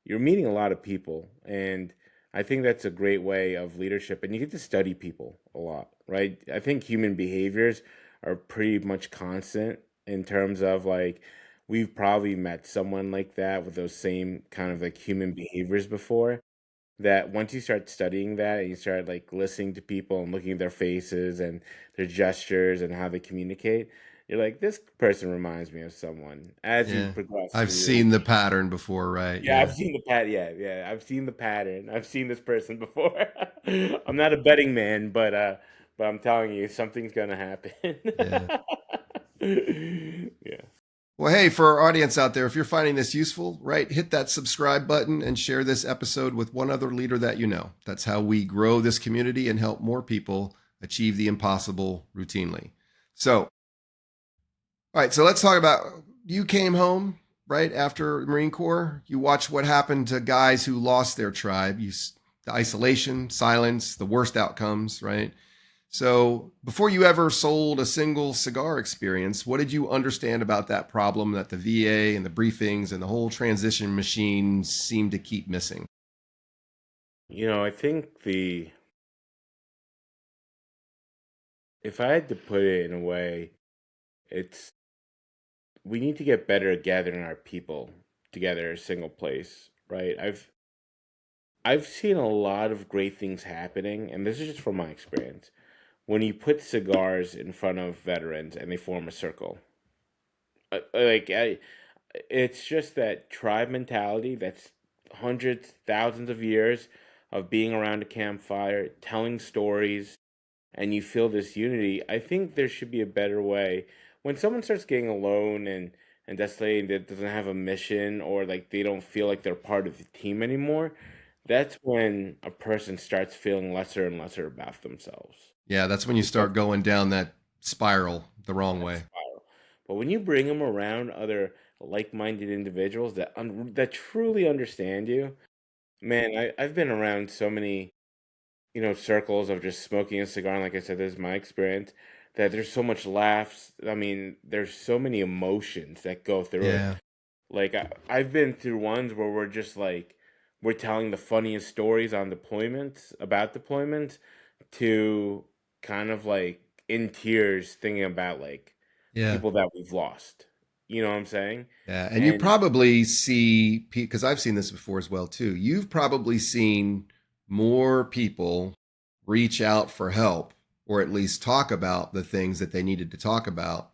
[SPEAKER 2] you're meeting a lot of people. And I think that's a great way of leadership, and you get to study people a lot, right? I think human behaviors are pretty much constant in terms of like we've probably met someone like that with those same kind of like human behaviors before, that once you start studying that and you start like listening to people and looking at their faces and their gestures and how they communicate, you're like, this person reminds me of someone as you
[SPEAKER 1] yeah,
[SPEAKER 2] progress
[SPEAKER 1] I've
[SPEAKER 2] through your.
[SPEAKER 1] seen the pattern before, right?
[SPEAKER 2] Yeah,
[SPEAKER 1] Yeah.
[SPEAKER 2] I've seen the pat. Yeah, yeah, I've seen the pattern. I've seen this person before. I'm not a betting man, but I'm telling you, something's gonna happen.
[SPEAKER 1] Yeah.
[SPEAKER 2] Yeah.
[SPEAKER 1] Well, hey, for our audience out there, if you're finding this useful, right, hit that subscribe button and share this episode with one other leader that you know. That's how we grow this community and help more people achieve the impossible routinely. So, all right, so let's talk about you came home right after the Marine Corps. You watched what happened to guys who lost their tribe. The isolation, silence, the worst outcomes, right? So, before you ever sold a single cigar experience, what did you understand about that problem that the VA and the briefings and the whole transition machine seem to keep missing?
[SPEAKER 2] I think if I had to put it in a way, it's we need to get better at gathering our people together in a single place, right? I've seen a lot of great things happening, and this is just from my experience. When you put cigars in front of veterans and they form a circle, like it's just that tribe mentality that's hundreds, thousands of years of being around a campfire, telling stories, and you feel this unity. I think there should be a better way. When someone starts getting alone and desolated, that doesn't have a mission, or like they don't feel like they're part of the team anymore, that's when a person starts feeling lesser and lesser about themselves.
[SPEAKER 1] Yeah, that's when you
[SPEAKER 2] Because
[SPEAKER 1] start going down that spiral the wrong
[SPEAKER 2] that
[SPEAKER 1] way.
[SPEAKER 2] spiral. But when you bring them around other like-minded individuals that truly understand you, man, I've been around so many circles of just smoking a cigar. And like I said, this is my experience, that there's so much laughs. I mean, there's so many emotions that go through it.
[SPEAKER 1] Yeah.
[SPEAKER 2] Like I've been through ones where we're just like we're telling the funniest stories on deployments about deployments to kind of like in tears thinking about like
[SPEAKER 1] Yeah.
[SPEAKER 2] people that we've lost. You know what I'm saying?
[SPEAKER 1] Yeah, and you
[SPEAKER 2] And
[SPEAKER 1] probably see, because I've seen this before as well too. You've probably seen more people reach out for help, or at least talk about the things that they needed to talk about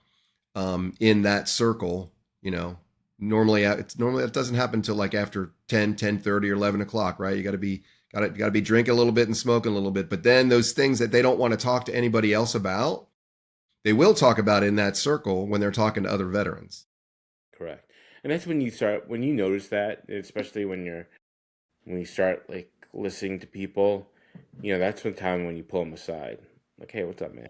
[SPEAKER 1] in that circle. You know, normally it doesn't happen until like after 10:30 or 11 o'clock, right? You got to be drinking a little bit and smoking a little bit, but then those things that they don't want to talk to anybody else about, they will talk about in that circle when they're talking to other veterans.
[SPEAKER 2] correct. And that's when you notice that, especially when you start like listening to people, that's the time when you pull them aside. Like, hey, what's up, man?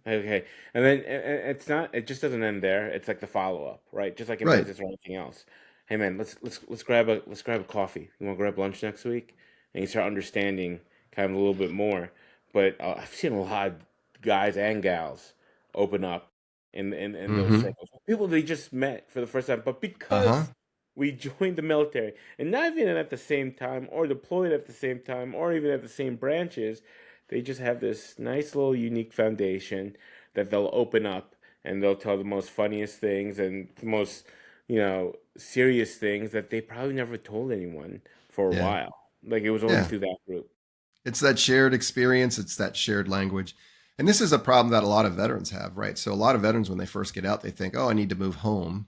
[SPEAKER 2] Okay, and then it's not. It just doesn't end there. It's like the follow up, right? Just like in
[SPEAKER 1] Right.
[SPEAKER 2] business or anything else. Hey, man, let's grab a coffee. You want to grab lunch next week? And you start understanding kind of a little bit more. But I've seen a lot of guys and gals open up in those
[SPEAKER 1] Mm-hmm.
[SPEAKER 2] circles. People they just met for the first time, but
[SPEAKER 1] Uh-huh.
[SPEAKER 2] because we joined the military and not even at the same time or deployed at the same time or even at the same branches, they just have this nice little unique foundation that they'll open up and they'll tell the most funniest things and the most, serious things that they probably never told anyone for a
[SPEAKER 1] Yeah.
[SPEAKER 2] while. Like it was only
[SPEAKER 1] Yeah.
[SPEAKER 2] through that group.
[SPEAKER 1] It's that shared experience, it's that shared language. And this is a problem that a lot of veterans have, right? So a lot of veterans, when they first get out, they think, oh, I need to move home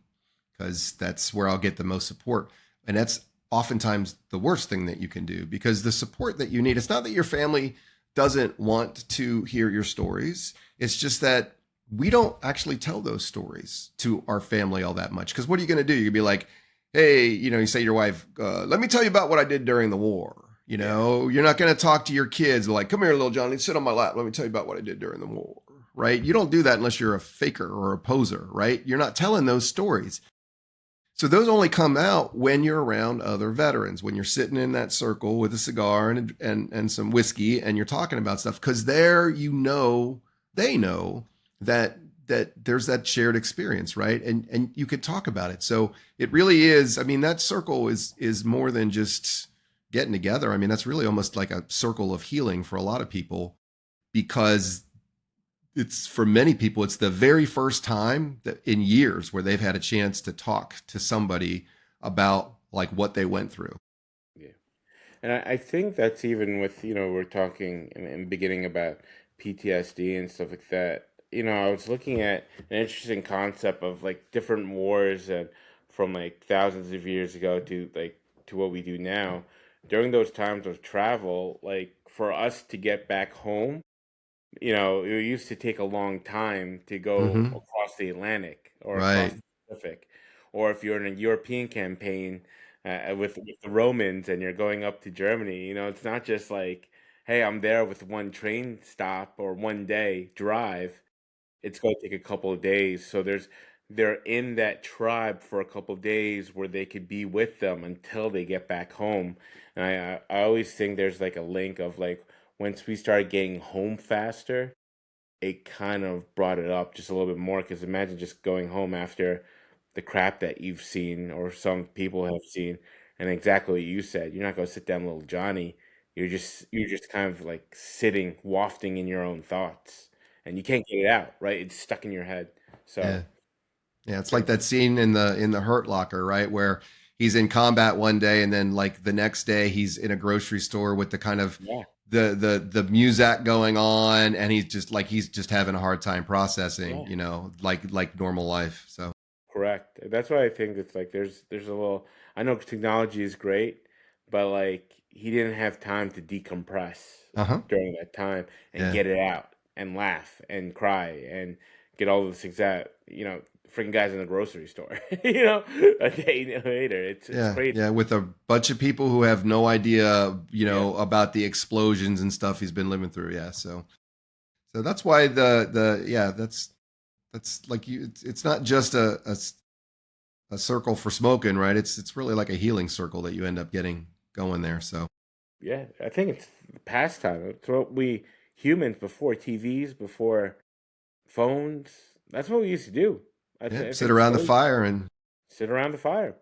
[SPEAKER 1] because that's where I'll get the most support. And that's oftentimes the worst thing that you can do, because the support that you need, it's not that your family doesn't want to hear your stories. It's just that we don't actually tell those stories to our family all that much. Because what are you going to do? You'd be like, hey, you say to your wife, let me tell you about what I did during the war. You're not going to talk to your kids like, come here, little Johnny, sit on my lap. Let me tell you about what I did during the war, right? You don't do that unless you're a faker or a poser, right? You're not telling those stories. So those only come out when you're around other veterans, when you're sitting in that circle with a cigar and some whiskey and you're talking about stuff, because there, they know that there's that shared experience, right? And you could talk about it. So it really is, I mean, that circle is more than just getting together. I mean, that's really almost like a circle of healing for a lot of people, because it's, for many people, it's the very first time that in years where they've had a chance to talk to somebody about like what they went through.
[SPEAKER 2] Yeah. And I think that's even with, we're talking in the beginning about PTSD and stuff like that. I was looking at an interesting concept of like different wars and from like thousands of years ago to what we do now. During those times of travel, like for us to get back home, it used to take a long time to go
[SPEAKER 1] Mm-hmm.
[SPEAKER 2] across the Atlantic or across
[SPEAKER 1] Right.
[SPEAKER 2] the Pacific. Or if you're in a European campaign with the Romans and you're going up to Germany, it's not just like, hey, I'm there with one train stop or one day drive. It's going to take a couple of days. So they're in that tribe for a couple of days where they could be with them until they get back home. And I always think there's like a link of like once we started getting home faster, it kind of brought it up just a little bit more. Because imagine just going home after the crap that you've seen or some people have seen, and exactly what you said. You're not going to sit down, little Johnny. You're just kind of like sitting, wafting in your own thoughts, and you can't get it out. Right? It's stuck in your head.
[SPEAKER 1] Yeah.
[SPEAKER 2] So
[SPEAKER 1] Yeah. It's like
[SPEAKER 2] it's
[SPEAKER 1] that scene in the Hurt Locker, right? Where he's in combat one day and then like the next day he's in a grocery store with the kind of
[SPEAKER 2] yeah,
[SPEAKER 1] the music going on, and he's just having a hard time processing,
[SPEAKER 2] yeah.
[SPEAKER 1] like normal life. So
[SPEAKER 2] Correct. That's why I think it's like there's a little. I know technology is great, but like he didn't have time to decompress
[SPEAKER 1] uh-huh.
[SPEAKER 2] during that time and
[SPEAKER 1] Yeah.
[SPEAKER 2] get it out and laugh and cry and get all of this exact freaking guys in the grocery store. A day later, it's
[SPEAKER 1] Yeah,
[SPEAKER 2] crazy.
[SPEAKER 1] yeah, with a bunch of people who have no idea,
[SPEAKER 2] Yeah,
[SPEAKER 1] about the explosions and stuff he's been living through. Yeah, so that's why the yeah, that's like it's not just a circle for smoking, right? It's really like a healing circle that you end up getting going there. So
[SPEAKER 2] yeah. I think it's the pastime. It's what we humans before TVs, before phones. That's what we used to do.
[SPEAKER 1] yeah,
[SPEAKER 2] I
[SPEAKER 1] sit
[SPEAKER 2] think
[SPEAKER 1] around the
[SPEAKER 2] story.
[SPEAKER 1] fire and
[SPEAKER 2] Sit around the fire.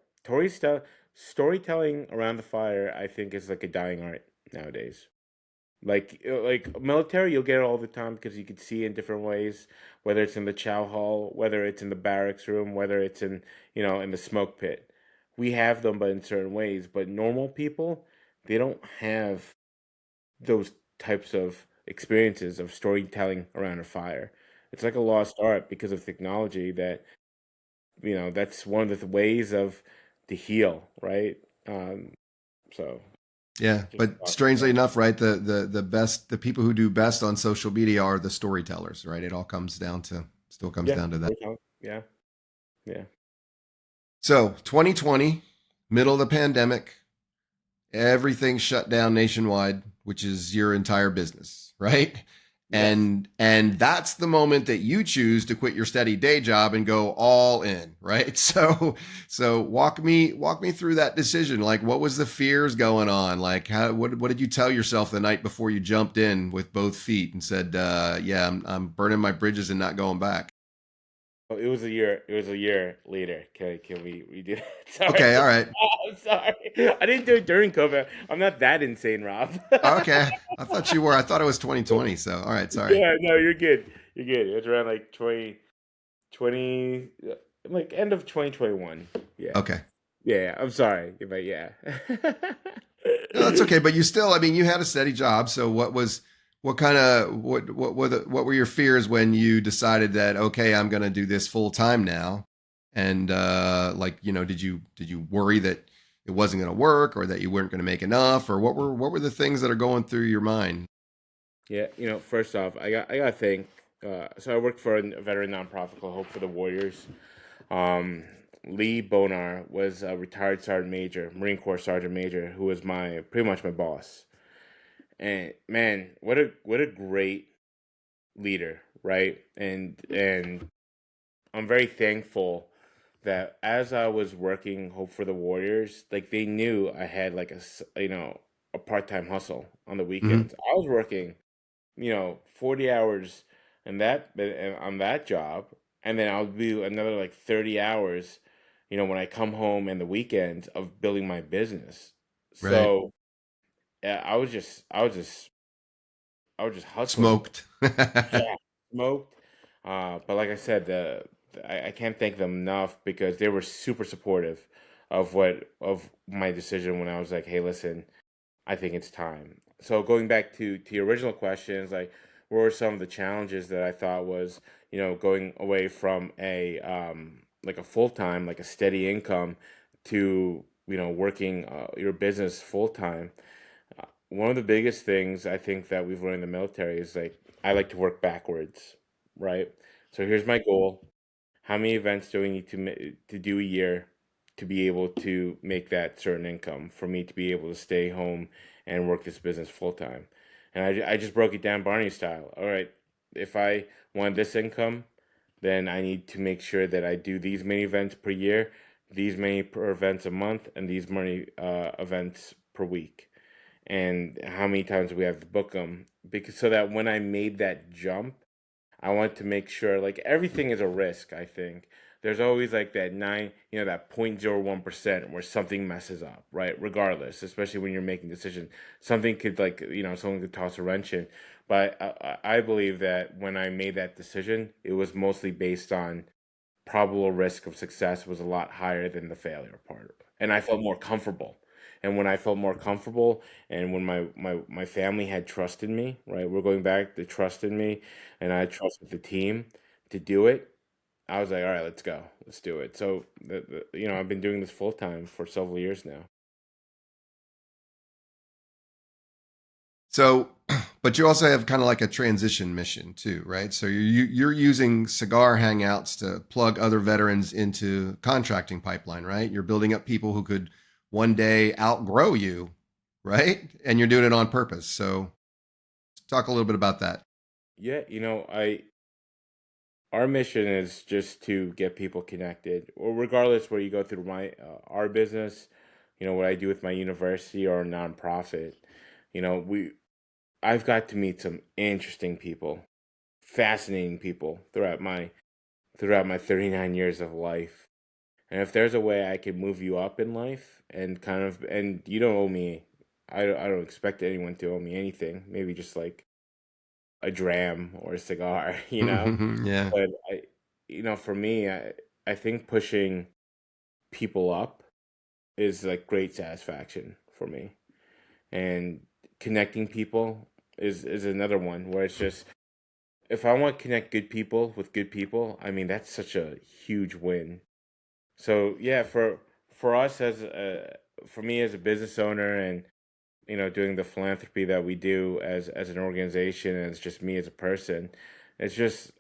[SPEAKER 2] Storytelling around the fire, I think, is like a dying art nowadays. Like military, you'll get it all the time because you can see in different ways, whether it's in the chow hall, whether it's in the barracks room, whether it's in the smoke pit. We have them, but in certain ways. But normal people, they don't have those types of experiences of storytelling around a fire. It's like a lost art because of technology that that's one of the ways of to heal, right? So
[SPEAKER 1] yeah,
[SPEAKER 2] just
[SPEAKER 1] but
[SPEAKER 2] talking
[SPEAKER 1] strangely
[SPEAKER 2] about
[SPEAKER 1] enough, right, the people who do best on social media are the storytellers, right? It all still comes
[SPEAKER 2] yeah,
[SPEAKER 1] down to that.
[SPEAKER 2] storytelling. Yeah, yeah,
[SPEAKER 1] So 2020, middle of the pandemic, everything shut down nationwide, which is your entire business, right?
[SPEAKER 2] yes.
[SPEAKER 1] And that's the moment that you choose to quit your steady day job and go all in, right? So walk me through that decision. Like, what was the fears going on? Like, what did you tell yourself the night before you jumped in with both feet and said, yeah, I'm burning my bridges and not going back?
[SPEAKER 2] Oh, it was a year. It was a year later. Can we redo that? Sorry,
[SPEAKER 1] Okay, all right.
[SPEAKER 2] I'm sorry. I didn't do it during COVID. I'm not that insane, Rob.
[SPEAKER 1] Okay. I thought you were. I thought it was 2020. So, all right, sorry.
[SPEAKER 2] Yeah, no, you're good. You're good. It was around like 2020, like end of 2021. Yeah.
[SPEAKER 1] Okay.
[SPEAKER 2] Yeah, I'm sorry, but yeah.
[SPEAKER 1] No, that's okay. But you still, I mean, you had a steady job. So What kind of what were your fears when you decided that okay, I'm going to do this full time now? And like did you worry that it wasn't going to work or that you weren't going to make enough or what were the things that are going through your mind?
[SPEAKER 2] Yeah, first off, I got to thank. So I worked for a veteran nonprofit called Hope for the Warriors. Um, Lee Bonar was a retired sergeant major, Marine Corps sergeant major, who was my pretty much my boss. And man, what a great leader, right? And I'm very thankful that as I was working Hope for the Warriors, like they knew I had like a part-time hustle on the
[SPEAKER 1] Hmm.
[SPEAKER 2] weekends. I was working 40 hours on that job, and then I'll do another like 30 hours, when I come home and the weekends of building my business.
[SPEAKER 1] Right.
[SPEAKER 2] So yeah, I was just hustling.
[SPEAKER 1] Smoked.
[SPEAKER 2] Yeah, smoked. But like I said, I can't thank them enough because they were super supportive of my decision when I was like, hey, listen, I think it's time. So going back to your original questions, like what were some of the challenges that I thought was, going away from a like a full time, like a steady income to, working your business full time. One of the biggest things I think that we've learned in the military is like I like to work backwards, right? So here's my goal. How many events do we need to do a year to be able to make that certain income for me to be able to stay home and work this business full time? And I just broke it down Barney style. All right, if I want this income, then I need to make sure that I do these many events per year, these many per events a month, and these many events per week. And how many times we have to book them, because so that when I made that jump, I want to make sure like everything is a risk, I think. There's always like that 0.01% where something messes up, right? Regardless, especially when you're making a decision. Something could like, someone could toss a wrench in. But I believe that when I made that decision, it was mostly based on probable risk of success was a lot higher than the failure part. And I felt more comfortable. And when I felt more comfortable and when my family had trust in me, right? We're going back to trust in me and I trusted the team to do it. I was like, all right, let's go. Let's do it. So, I've been doing this full time for several years now.
[SPEAKER 1] So, but you also have kind of like a transition mission too, right? So you're using cigar hangouts to plug other veterans into contracting pipeline, right? You're building up people who could one day outgrow you, right? And you're doing it on purpose. So talk a little bit about that.
[SPEAKER 2] Yeah, our mission is just to get people connected, or regardless where you go through our business, what I do with my university or nonprofit. We I've got to meet some interesting people, fascinating people throughout my 39 years of life. And if there's a way I can move you up in life and and you don't owe me, I don't expect anyone to owe me anything. Maybe just like a dram or a cigar,
[SPEAKER 1] Yeah.
[SPEAKER 2] But for me, I think pushing people up is like great satisfaction for me, and connecting people is another one where it's just if I want to connect good people with good people, I mean that's such a huge win. So yeah, for us for me as a business owner and doing the philanthropy that we do as an organization and it's just me as a person, it's just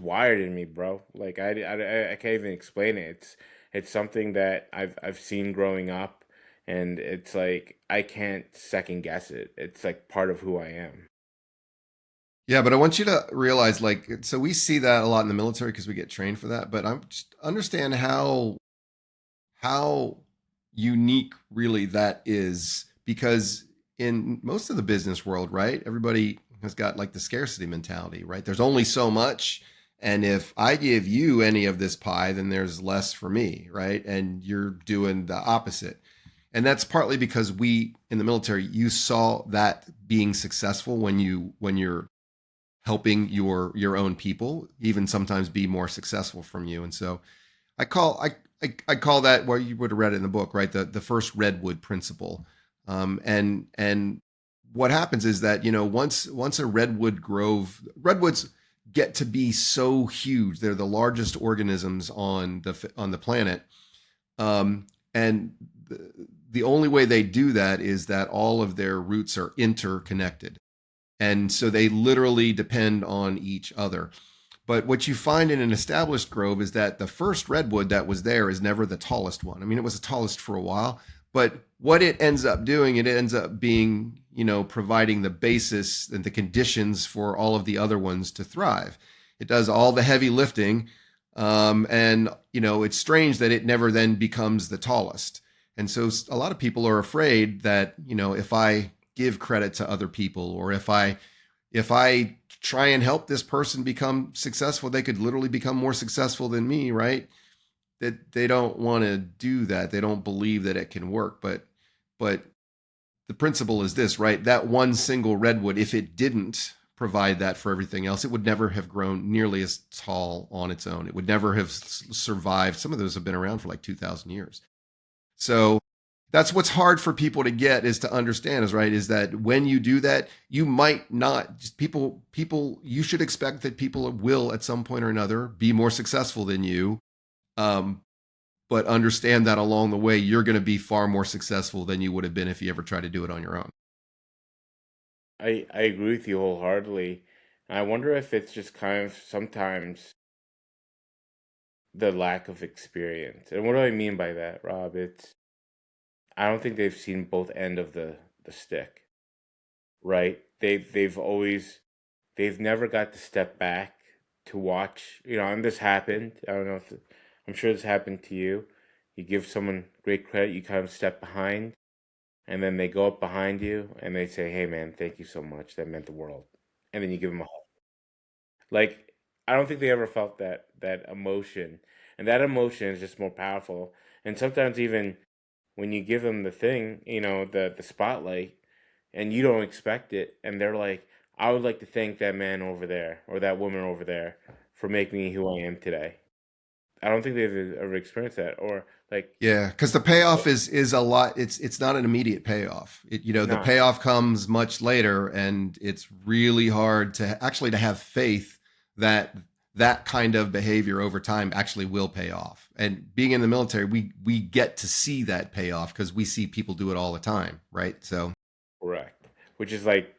[SPEAKER 2] wired in me, bro. Like I can't even explain it. It's something that I've seen growing up, and it's like I can't second guess it. It's like part of who I am.
[SPEAKER 1] Yeah, but I want you to realize, like, so we see that a lot in the military because we get trained for that. But I'm just understand how unique really that is because in most of the business world, right, everybody has got like the scarcity mentality, right? There's only so much. And if I give you any of this pie, then there's less for me, right? And you're doing the opposite. And that's partly because we in the military, you saw that being successful when you're helping your own people, even sometimes be more successful from you. And so I call that what you would have read it in the book, right? The first redwood principle, and what happens is that, once a redwood grove, redwoods get to be so huge, they're the largest organisms on the planet. And the only way they do that is that all of their roots are interconnected. And so they literally depend on each other. But what you find in an established grove is that the first redwood that was there is never the tallest one. I mean, it was the tallest for a while, but what it ends up doing, it ends up being, providing the basis and the conditions for all of the other ones to thrive. It does all the heavy lifting. And, it's strange that it never then becomes the tallest. And so a lot of people are afraid that, if I give credit to other people, or if I try and help this person become successful, they could literally become more successful than me, right? That they don't want to do that. They don't believe that it can work. But the principle is this, right? That one single redwood, if it didn't provide that for everything else, it would never have grown nearly as tall on its own. It would never have survived. Some of those have been around for like 2,000 years. So that's what's hard for people to get, is to understand, is right, is that when you do that, you might not just people you should expect that people will at some point or another be more successful than you. Um, but understand that along the way, you're going to be far more successful than you would have been if you ever tried to do it on your own.
[SPEAKER 2] I agree with you wholeheartedly. I wonder if it's just kind of sometimes the lack of experience. And what do I mean by that, Rob? It's I don't think they've seen both end of the stick, right? They've never got to step back to watch, and this happened. I don't know if I'm sure this happened to you. You give someone great credit, you kind of step behind, and then they go up behind you and they say, "Hey, man, thank you so much. That meant the world." And then you give them a hug. Like, I don't think they ever felt that emotion, and that emotion is just more powerful. And sometimes even when you give them the thing, the spotlight, and you don't expect it, and they're like, "I would like to thank that man over there or that woman over there for making me who I am today." I don't think they've ever experienced that, or like,
[SPEAKER 1] Yeah, because the payoff is a lot. It's not an immediate payoff. The
[SPEAKER 2] nah,
[SPEAKER 1] payoff comes much later, and it's really hard to actually to have faith that that kind of behavior over time actually will pay off. And being in the military, we get to see that payoff because we see people do it all the time, right? So
[SPEAKER 2] correct. Which is like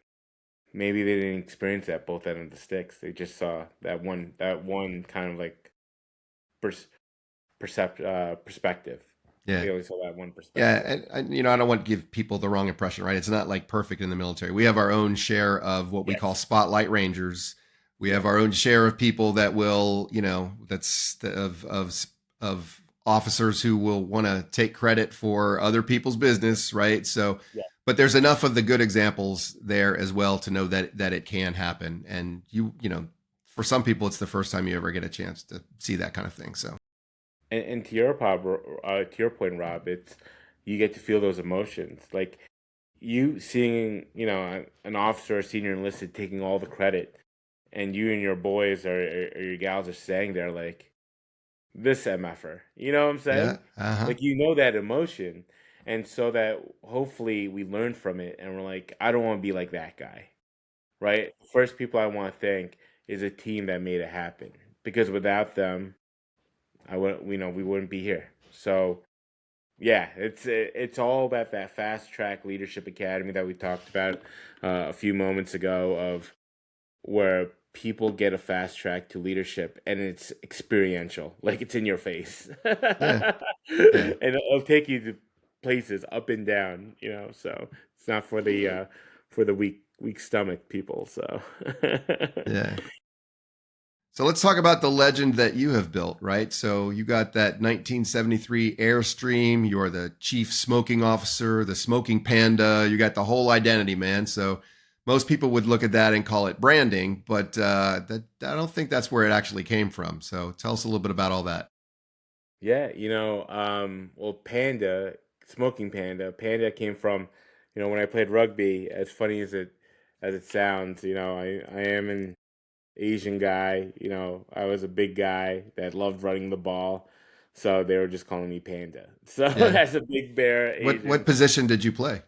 [SPEAKER 2] maybe they didn't experience that both ends of the sticks. They just saw that one kind of like pers- perspective.
[SPEAKER 1] yeah,
[SPEAKER 2] They only saw that one
[SPEAKER 1] yeah,
[SPEAKER 2] perspective.
[SPEAKER 1] and I don't want to give people the wrong impression, right? It's not like perfect in the military. We have our own share of what we call
[SPEAKER 2] Yes.
[SPEAKER 1] spotlight rangers. We have
[SPEAKER 2] Yes.
[SPEAKER 1] our own share of people that will, that's of officers who will want to take credit for other people's business, right? So,
[SPEAKER 2] Yeah.
[SPEAKER 1] but there's enough of the good examples there as well to know that it can happen. And for some people, it's the first time you ever get a chance to see that kind of thing. So,
[SPEAKER 2] And to your point, Rob, it's you get to feel those emotions, like you seeing, an officer, a senior enlisted, taking all the credit, and you and your boys or your gals are staying there like this mf'er. You know what I'm
[SPEAKER 1] yeah,
[SPEAKER 2] saying? Like that emotion, and so that hopefully we learn from it, and we're like, I don't want to be like that guy, right? First people I want to thank is a team that made it happen, because without them, I wouldn't, we wouldn't be here. So yeah, it's all about that fast track leadership academy that we talked about a few moments ago, of where people get a fast track to leadership, and it's experiential, like it's in your face,
[SPEAKER 1] yeah, yeah,
[SPEAKER 2] and it'll take you to places up and down. So it's not for the weak stomach people. So
[SPEAKER 1] yeah. So let's talk about the legend that you have built, right? So you got that 1973 Airstream. You're the chief smoking officer, the smoking panda. You got the whole identity, man. So most people would look at that and call it branding, but I don't think that's where it actually came from. So tell us a little bit about all that.
[SPEAKER 2] yeah, well, Panda came from, when I played rugby. As funny as it sounds, I am an Asian guy. I was a big guy that loved running the ball, so they were just calling me Panda. So
[SPEAKER 1] Yeah.
[SPEAKER 2] as a big bear
[SPEAKER 1] What
[SPEAKER 2] Asian,
[SPEAKER 1] position did you play?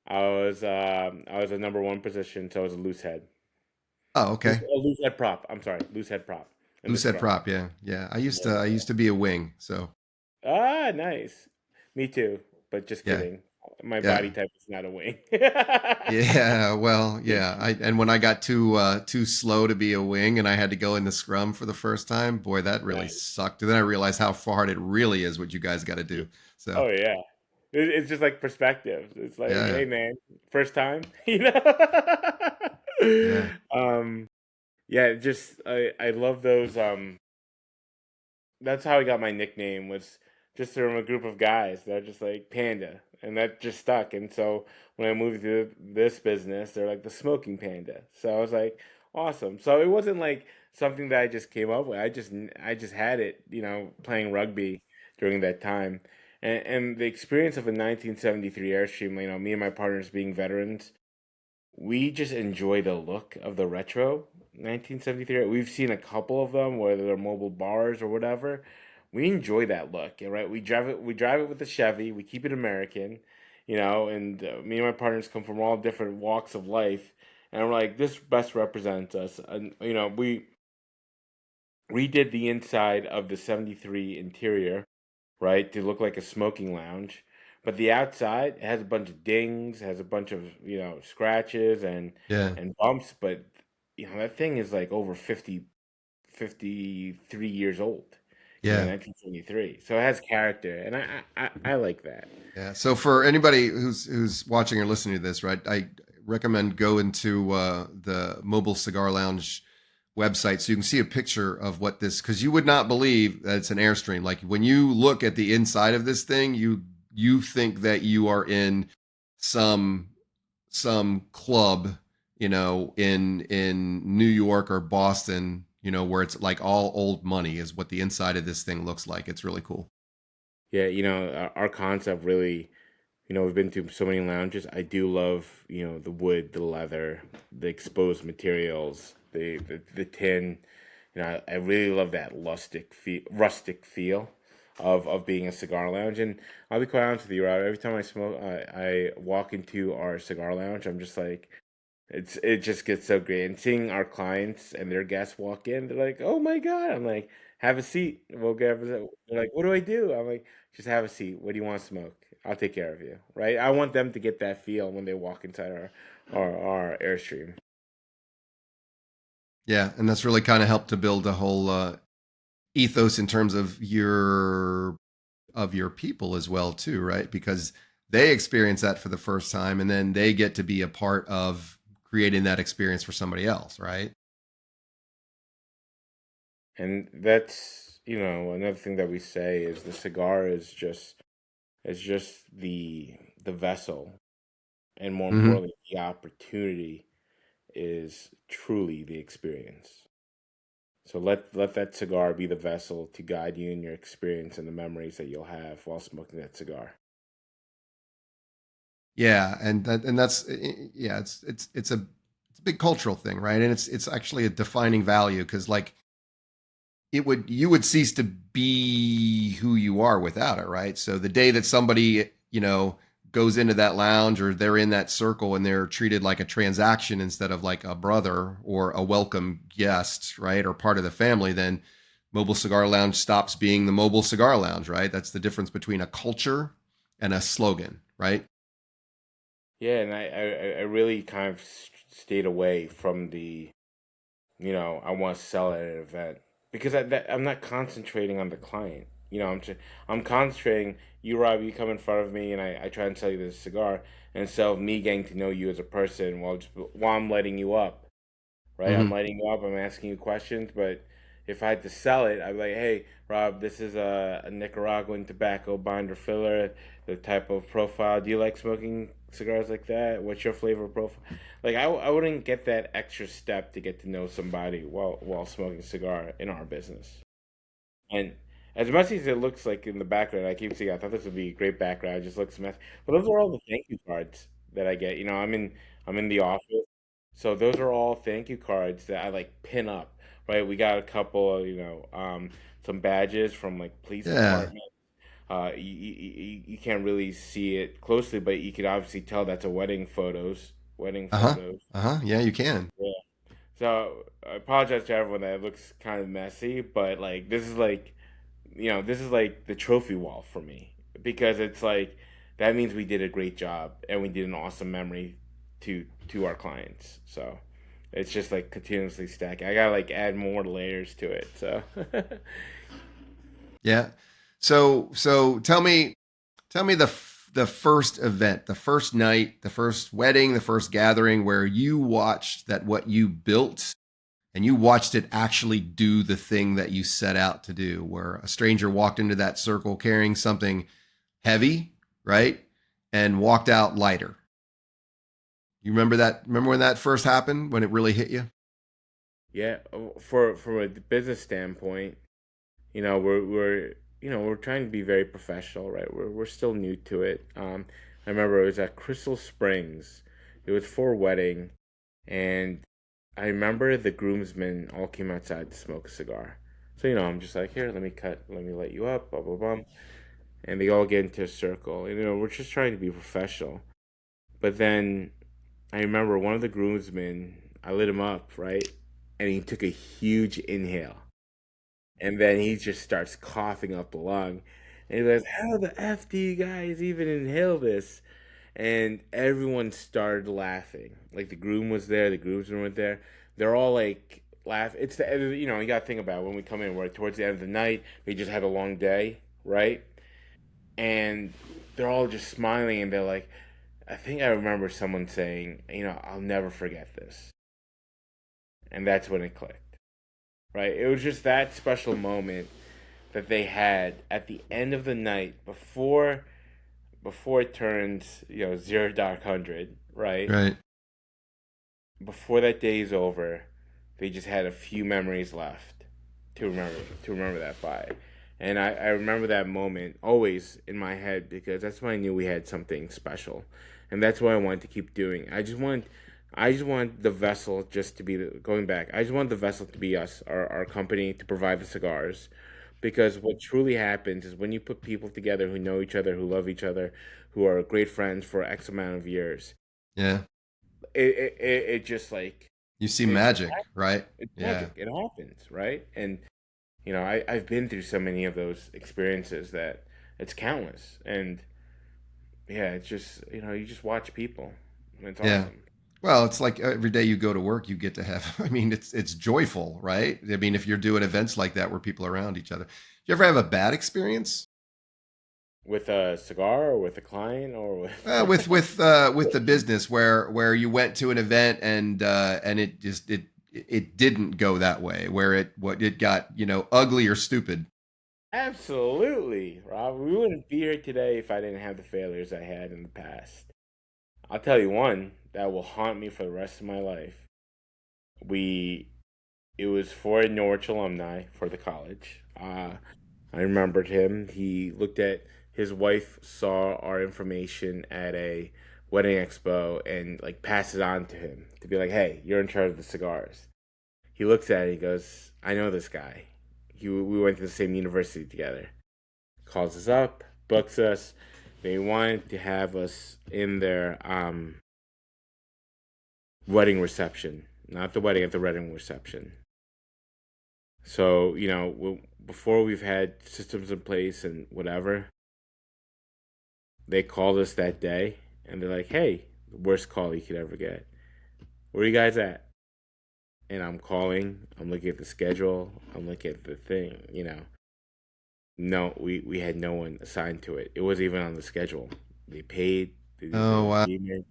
[SPEAKER 2] I was a number one position, so I was a loose head.
[SPEAKER 1] Oh, okay.
[SPEAKER 2] A loose head prop. I'm sorry, loose head prop in the
[SPEAKER 1] Loose head
[SPEAKER 2] scrum.
[SPEAKER 1] prop. Yeah, yeah.
[SPEAKER 2] Yeah.
[SPEAKER 1] I used to be a wing. So
[SPEAKER 2] Ah, nice. Me too, but just
[SPEAKER 1] yeah,
[SPEAKER 2] kidding. My body
[SPEAKER 1] yeah.
[SPEAKER 2] type is not a wing.
[SPEAKER 1] Yeah, well, yeah. I and when I got too slow to be a wing and I had to go in the scrum for the first time, boy, that really
[SPEAKER 2] Nice.
[SPEAKER 1] sucked. And then I realized how hard it really is what you guys got to do. So,
[SPEAKER 2] Oh yeah. It's just like perspective. It's like,
[SPEAKER 1] yeah.
[SPEAKER 2] hey man, first time, you know?
[SPEAKER 1] Yeah.
[SPEAKER 2] Um, yeah, just I love those that's how I got my nickname was just from a group of guys. They're just like Panda, and that just stuck. And so when I moved to this business, they're like the Smoking Panda. So I was like, awesome. So it wasn't like something that I just came up with. I just had it, playing rugby during that time. And the experience of a 1973 Airstream, me and my partners being veterans, we just enjoy the look of the retro 1973. We've seen a couple of them, whether they're mobile bars or whatever. We enjoy that look, right? We drive it with the Chevy. We keep it American, and me and my partners come from all different walks of life, and we're like, this best represents us. And we redid the inside of the 73 interior, right, to look like a smoking lounge. But the outside has a bunch of dings, has a bunch of, scratches
[SPEAKER 1] Yeah.
[SPEAKER 2] and bumps, but that thing is like over 53 years old,
[SPEAKER 1] Yeah.
[SPEAKER 2] 1973. So it has character, and I like that.
[SPEAKER 1] Yeah. So for anybody who's watching or listening to this, right, I recommend going to the Mobile Cigar Lounge website so you can see a picture of what this, because you would not believe that it's an Airstream. Like when you look at the inside of this thing, you think that you are in some club, in New York or Boston, where it's like all old money is what the inside of this thing looks like. It's really cool.
[SPEAKER 2] Yeah, our concept really, we've been to so many lounges. I do love, the wood, the leather, the exposed materials, the tin. I really love that rustic feel of being a cigar lounge. And I'll be quite honest with you, Rob. Every time I smoke, I walk into our cigar lounge, I'm just like, it just gets so great. And seeing our clients and their guests walk in, they're like, "Oh my God!" I'm like, "Have a seat. We'll get." They're like, "What do I do?" I'm like, "Just have a seat. What do you want to smoke? I'll take care of you." Right? I want them to get that feel when they walk inside our Airstream.
[SPEAKER 1] Yeah, and that's really kind of helped to build a whole ethos in terms of your people as well too, right? Because they experience that for the first time and then they get to be a part of creating that experience for somebody else, right?
[SPEAKER 2] And that's, another thing that we say is the cigar is just the vessel, and more
[SPEAKER 1] Mm-hmm.
[SPEAKER 2] importantly, the opportunity is truly the experience. So let that cigar be the vessel to guide you in your experience and the memories that you'll have while smoking that cigar.
[SPEAKER 1] Yeah, and that's yeah, it's a big cultural thing, right? And it's actually a defining value because like you would cease to be who you are without it, right? So the day that somebody, goes into that lounge or they're in that circle and they're treated like a transaction instead of like a brother or a welcome guest, right? Or part of the family, then Mobile Cigar Lounge stops being the Mobile Cigar Lounge, right? That's the difference between a culture and a slogan, right?
[SPEAKER 2] Yeah, and I really kind of stayed away from I want to sell at an event because I'm not concentrating on the client. I'm concentrating. You, Rob, you come in front of me, and I try and sell you this cigar, instead of me getting to know you as a person while I'm letting you up, right? I'm
[SPEAKER 1] Mm-hmm.
[SPEAKER 2] lighting you up. I'm asking you questions. But if I had to sell it, I'd be like, hey, Rob, this is a Nicaraguan tobacco binder filler, the type of profile. Do you like smoking cigars like that? What's your flavor profile? Like, I wouldn't get that extra step to get to know somebody while smoking a cigar in our business. And as messy as it looks like in the background, I keep saying I thought this would be a great background. It just looks messy. But those are all the thank you cards that I get. I'm in the office, so those are all thank you cards that I like pin up. Right, we got a couple, some badges from like police
[SPEAKER 1] Yeah.
[SPEAKER 2] department. You can't really see it closely, but you could obviously tell that's a wedding
[SPEAKER 1] Uh-huh.
[SPEAKER 2] photos.
[SPEAKER 1] Uh-huh. Yeah, you can.
[SPEAKER 2] Yeah. So I apologize to everyone that it looks kind of messy, but like this is like, this is like the trophy wall for me because it's like that means we did a great job and we did an awesome memory to our clients. So it's just like continuously stacking. I gotta like add more layers to it. So
[SPEAKER 1] Yeah. So tell me the first event, the first night, the first wedding, the first gathering where you watched that what you built and you watched it actually do the thing that you set out to do, where a stranger walked into that circle carrying something heavy, right? And walked out lighter. You remember that? Remember when that first happened, when it really hit you?
[SPEAKER 2] yeah, for from a business standpoint, we're trying to be very professional, right? We're still new to it. I remember it was at Crystal Springs. It was for a wedding, and I remember the groomsmen all came outside to smoke a cigar. So I'm just like, here, let me light you up, blah blah blah, and they all get into a circle. And, we're just trying to be professional. But then I remember one of the groomsmen, I lit him up, right, and he took a huge inhale. And then he just starts coughing up the lung. And he goes, how the F do you guys even inhale this? And everyone started laughing. Like the groom was there, the groomsmen were there. They're all like laugh. It's the you got to think about it when we come in. We're towards the end of the night. We just had a long day, right? And they're all just smiling, and they're like, I think I remember someone saying, I'll never forget this. And that's when it clicked, right? It was just that special moment that they had at the end of the night before it turns 0 dark 100, right?
[SPEAKER 1] Right.
[SPEAKER 2] Before that day is over, they just had a few memories left to remember that by. And I remember that moment always in my head because that's when I knew we had something special. And that's what I wanted to keep doing. I just want the vessel just to be going back. I just want the vessel to be us, our company, to provide the cigars. Because what truly happens is when you put people together who know each other, who love each other, who are great friends for X amount of years,
[SPEAKER 1] Yeah.
[SPEAKER 2] it just like
[SPEAKER 1] You see
[SPEAKER 2] it just
[SPEAKER 1] magic, right?
[SPEAKER 2] it's
[SPEAKER 1] Yeah.
[SPEAKER 2] magic. It happens, right? And I've been through so many of those experiences that it's countless. And yeah, it's just you just watch people. It's
[SPEAKER 1] Yeah.
[SPEAKER 2] awesome.
[SPEAKER 1] Well, it's like every day you go to work, you get to have. I mean, it's joyful, right? I mean, if you're doing events like that where people are around each other, do you ever have a bad experience
[SPEAKER 2] With a cigar or with a client or
[SPEAKER 1] with the business where you went to an event and it didn't go that way, where it got ugly or stupid?
[SPEAKER 2] Absolutely, Rob. We wouldn't be here today if I didn't have the failures I had in the past. I'll tell you one that will haunt me for the rest of my life. We It was for a Norwich alumni for the college. I remembered him. He looked at his wife saw our information at a wedding expo and like passed it on to him to be like, "Hey, you're in charge of the cigars." He looks at it. He goes, "I know this guy. We went to the same university together." Calls us up, books us. They wanted to have us in their wedding reception, not the wedding, at the wedding reception. So before we've had systems in place and whatever, they called us that day and they're like, "Hey, the worst call you could ever get. Where are you guys at?" And I'm calling. I'm looking at the schedule. I'm looking at the thing. No, we had no one assigned to it. It wasn't even on the schedule. They paid. They did
[SPEAKER 1] Oh
[SPEAKER 2] the
[SPEAKER 1] wow.
[SPEAKER 2] agreement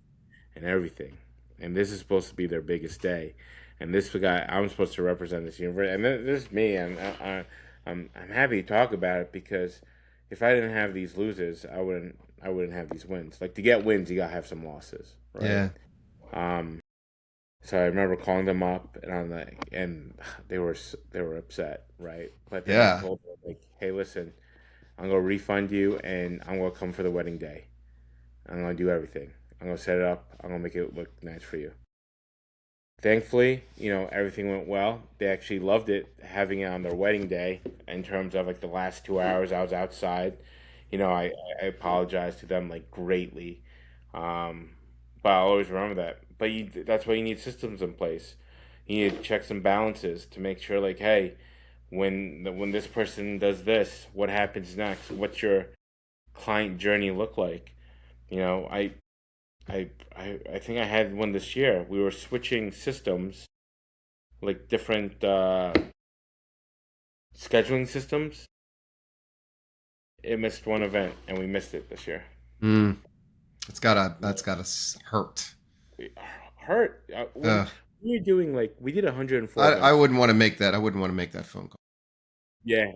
[SPEAKER 2] and everything. And this is supposed to be their biggest day. And this guy, I'm supposed to represent this university. And this is me. I'm happy to talk about it because if I didn't have these losers, I wouldn't have these wins. Like to get wins, you gotta have some losses, right?
[SPEAKER 1] Yeah.
[SPEAKER 2] Um, so I remember calling them up, and I'm like, and they were upset, right? But then I
[SPEAKER 1] Yeah.
[SPEAKER 2] told them like, hey, listen, I'm gonna refund you, and I'm gonna come for the wedding day. I'm gonna do everything. I'm gonna set it up. I'm gonna make it look nice for you. Thankfully, everything went well. They actually loved it having it on their wedding day. In terms of like the last 2 hours, I was outside, I apologize to them like greatly. Um, but I'll always remember that. But that's why you need systems in place. You need checks and balances to make sure, like, hey, when this person does this, what happens next? What's your client journey look like? You know, I think I had one this year. We were switching systems, like different scheduling systems. It missed one event, and we missed it this year.
[SPEAKER 1] Mm, that's gotta hurt.
[SPEAKER 2] It hurt when
[SPEAKER 1] Uh,
[SPEAKER 2] we were doing like we did 104
[SPEAKER 1] I
[SPEAKER 2] events.
[SPEAKER 1] wouldn't want to make that. I wouldn't want to make that phone call.
[SPEAKER 2] Yeah,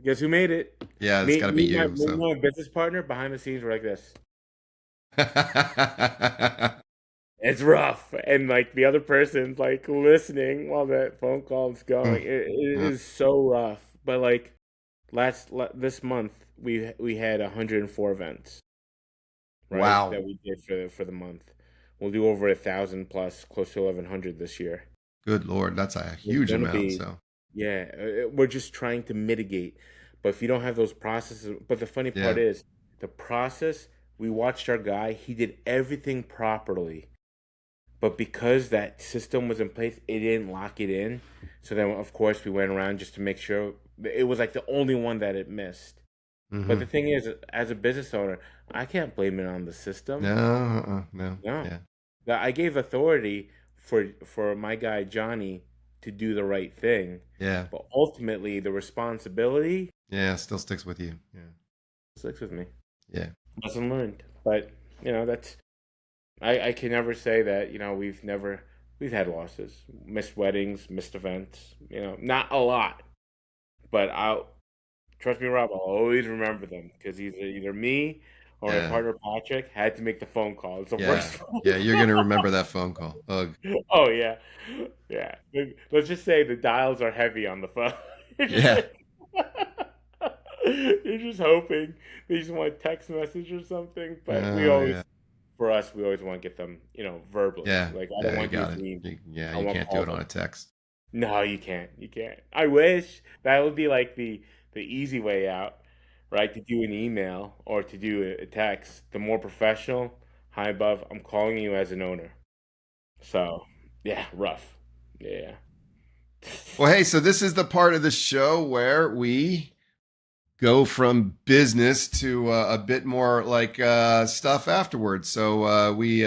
[SPEAKER 2] guess who made it?
[SPEAKER 1] Yeah, it's
[SPEAKER 2] Me,
[SPEAKER 1] got to be
[SPEAKER 2] me,
[SPEAKER 1] you.
[SPEAKER 2] me, and
[SPEAKER 1] So,
[SPEAKER 2] my business partner behind the scenes were like this. It's rough, and like the other person's like listening while that phone call is going. It is so rough. But like this month, we had 104 events, right?
[SPEAKER 1] wow,
[SPEAKER 2] That we did for the month. We'll do over 1,000 plus, close to 1,100 this year.
[SPEAKER 1] good Lord, that's a
[SPEAKER 2] It's
[SPEAKER 1] huge
[SPEAKER 2] gonna
[SPEAKER 1] amount.
[SPEAKER 2] be,
[SPEAKER 1] So,
[SPEAKER 2] yeah. We're just trying to mitigate, but if you don't have those processes, but the funny part
[SPEAKER 1] yeah.
[SPEAKER 2] is the process. We watched our guy; he did everything properly, but because that system was in place, it didn't lock it in. So then, of course, we went around just to make sure it was like the only one that it missed. But the
[SPEAKER 1] Mm-hmm.
[SPEAKER 2] thing is, as a business owner, I can't blame it on the
[SPEAKER 1] No,
[SPEAKER 2] system.
[SPEAKER 1] no,
[SPEAKER 2] No,
[SPEAKER 1] yeah,
[SPEAKER 2] I gave authority for my guy Johnny to do the right thing,
[SPEAKER 1] yeah,
[SPEAKER 2] but ultimately the responsibility
[SPEAKER 1] yeah. Still sticks with you. Yeah,
[SPEAKER 2] sticks with me.
[SPEAKER 1] yeah,
[SPEAKER 2] Lesson learned. But that's I can never say that we've had losses, missed weddings, missed events. Not a lot, but I'll trust me, Rob. I'll always remember them because either me or my
[SPEAKER 1] yeah,
[SPEAKER 2] partner Patrick had to make the phone call. It's the
[SPEAKER 1] yeah,
[SPEAKER 2] worst.
[SPEAKER 1] yeah. You're gonna remember that phone call. Ugh.
[SPEAKER 2] Oh yeah, yeah. Let's just say the dials are heavy on the phone. You're just
[SPEAKER 1] Yeah,
[SPEAKER 2] like, you're just hoping they just want a text message or something. But
[SPEAKER 1] yeah,
[SPEAKER 2] for us, we always want to get them, verbally.
[SPEAKER 1] yeah,
[SPEAKER 2] Like I don't
[SPEAKER 1] yeah. You
[SPEAKER 2] want you
[SPEAKER 1] got
[SPEAKER 2] to
[SPEAKER 1] it.
[SPEAKER 2] dream.
[SPEAKER 1] Yeah,
[SPEAKER 2] I
[SPEAKER 1] you
[SPEAKER 2] want
[SPEAKER 1] can't do
[SPEAKER 2] calls.
[SPEAKER 1] it on a text.
[SPEAKER 2] No, you can't. You can't. I wish that would be like the easy way out, right? To do an email or to do a text. The more professional, high above. I'm calling you as an owner. So yeah, rough. Yeah.
[SPEAKER 1] Well, hey, so this is the part of the show where we go from business to a bit more like stuff afterwards. So we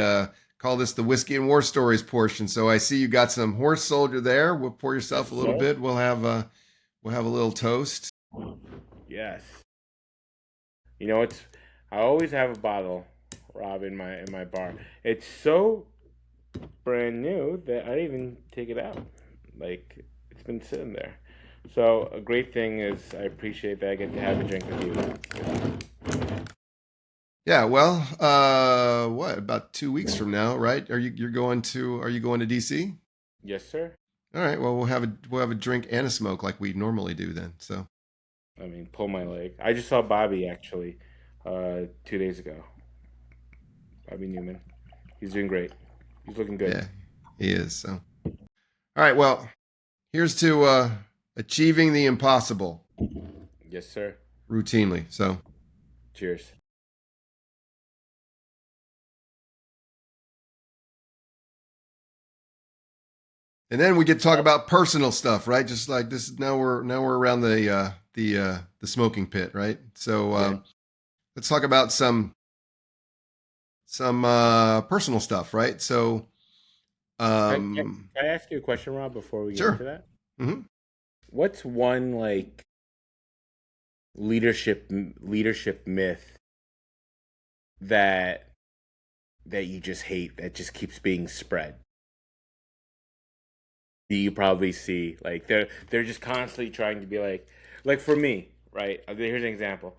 [SPEAKER 1] call this the whiskey and war stories portion. So I see you got some horse soldier there. We'll pour yourself
[SPEAKER 2] Yes,
[SPEAKER 1] a little
[SPEAKER 2] sir.
[SPEAKER 1] bit. We'll have a little toast.
[SPEAKER 2] Yes. It's I always have a bottle, Rob, in my bar. It's so brand new that I didn't even take it out. Like it's been sitting there. So a great thing is I appreciate that I get to have a drink with you.
[SPEAKER 1] Yeah, well, what about 2 weeks from now, right? Are you going to DC?
[SPEAKER 2] Yes, sir.
[SPEAKER 1] All right, well we'll have a drink and a smoke like we normally do then. So
[SPEAKER 2] I mean, pull my leg. I just saw Bobby actually, 2 days ago. Bobby Newman. He's doing great. He's looking good.
[SPEAKER 1] yeah, he is. So all right, well, here's to achieving the impossible
[SPEAKER 2] Yes, sir.
[SPEAKER 1] routinely. So,
[SPEAKER 2] Cheers.
[SPEAKER 1] and then we get to talk about personal stuff, right? Just like this. Now we're around the smoking pit, right? So
[SPEAKER 2] Yeah.
[SPEAKER 1] let's talk about some personal stuff, right? So
[SPEAKER 2] Can I ask you a question, Rob, before we get into
[SPEAKER 1] sure.
[SPEAKER 2] that?
[SPEAKER 1] Hmm.
[SPEAKER 2] What's one like leadership myth that you just hate that just keeps being spread? Do you probably see like they're just constantly trying to be like for me, right? Here's an example.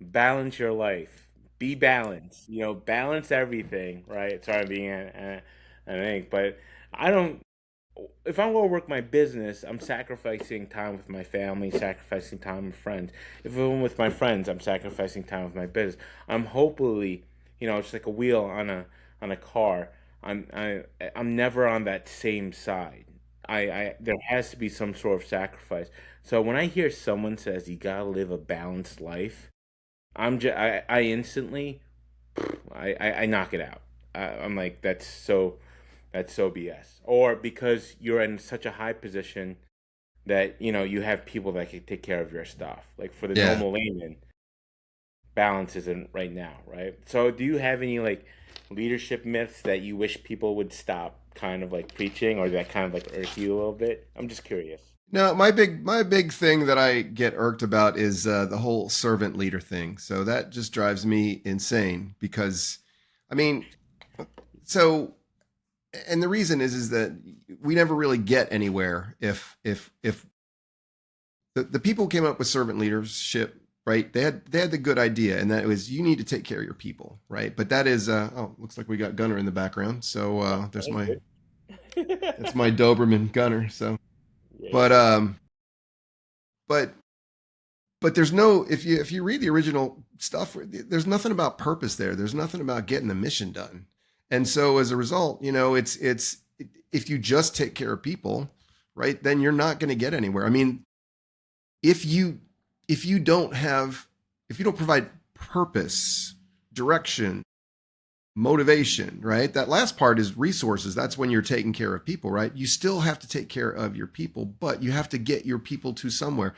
[SPEAKER 2] Balance your life. Be balanced. Balance everything, right? Sorry, I'm being an ink, but I don't. If I'm going to work my business, I'm sacrificing time with my family, sacrificing time with friends. If I'm with my friends, I'm sacrificing time with my business. I'm hopefully, it's like a wheel on a car. I'm never on that same side. There has to be some sort of sacrifice. So when I hear someone says you gotta live a balanced life, I instantly I knock it out. I'm like, that's so BS. Or because you're in such a high position that you have people that can take care of your stuff. Like for the
[SPEAKER 1] Yeah.
[SPEAKER 2] normal layman, balance isn't right now, right? So do you have any like leadership myths that you wish people would stop kind of like preaching, or that kind of like irk you a little bit? I'm just curious.
[SPEAKER 1] No, my big thing that I get irked about is the whole servant leader thing. So that just drives me insane because, I mean, so and the reason is that we never really get anywhere if the people who came up with servant leadership, right? They had the good idea, and that was you need to take care of your people, right? But that is oh, looks like we got Gunner in the background. So there's
[SPEAKER 2] That's
[SPEAKER 1] my
[SPEAKER 2] good.
[SPEAKER 1] that's my Doberman Gunner. So
[SPEAKER 2] Yeah,
[SPEAKER 1] but
[SPEAKER 2] yeah.
[SPEAKER 1] but there's no if you read the original stuff, there's nothing about purpose there. There's nothing about getting the mission done. And so as a result, it's if you just take care of people, right, then you're not going to get anywhere. I mean, if you if you don't have if you don't provide purpose, direction, motivation, right? That last part is resources. That's when you're taking care of people, right? You still have to take care of your people, but you have to get your people to somewhere.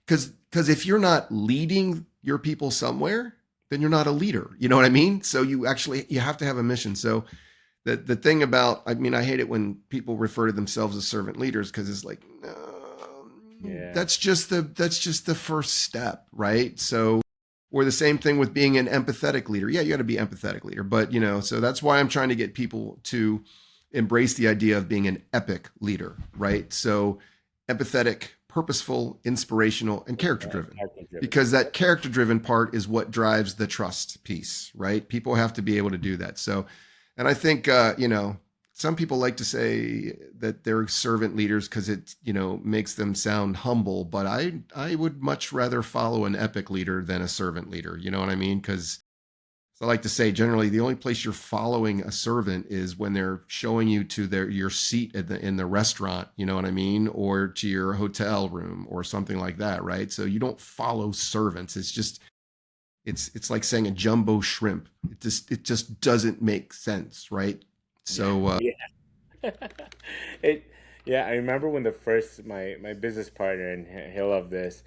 [SPEAKER 1] Because if you're not leading your people somewhere, then you're not a leader. You know what I mean? So you have to have a mission. So the thing about, I mean, I hate it when people refer to themselves as servant leaders because it's like, no,
[SPEAKER 2] Yeah.
[SPEAKER 1] that's just the first step, right? So or the same thing with being an empathetic leader. Yeah, you got to be empathetic leader, but so that's why I'm trying to get people to embrace the idea of being an epic leader, right? So empathetic, purposeful, inspirational, and character driven.
[SPEAKER 2] Character driven.
[SPEAKER 1] Because that character driven part is what drives the trust piece, right? People have to be able to do that. So, and I think, some people like to say that they're servant leaders because it, makes them sound humble. But I would much rather follow an epic leader than a servant leader. You know what I mean? Because I like to say generally the only place you're following a servant is when they're showing you to your seat in the restaurant, you know what I mean, or to your hotel room or something like that, right? So you don't follow servants. It's just it's like saying a jumbo shrimp. It just doesn't make sense, right?
[SPEAKER 2] Yeah.
[SPEAKER 1] So
[SPEAKER 2] Yeah. it yeah, I remember when the first my business partner, and he'll love this.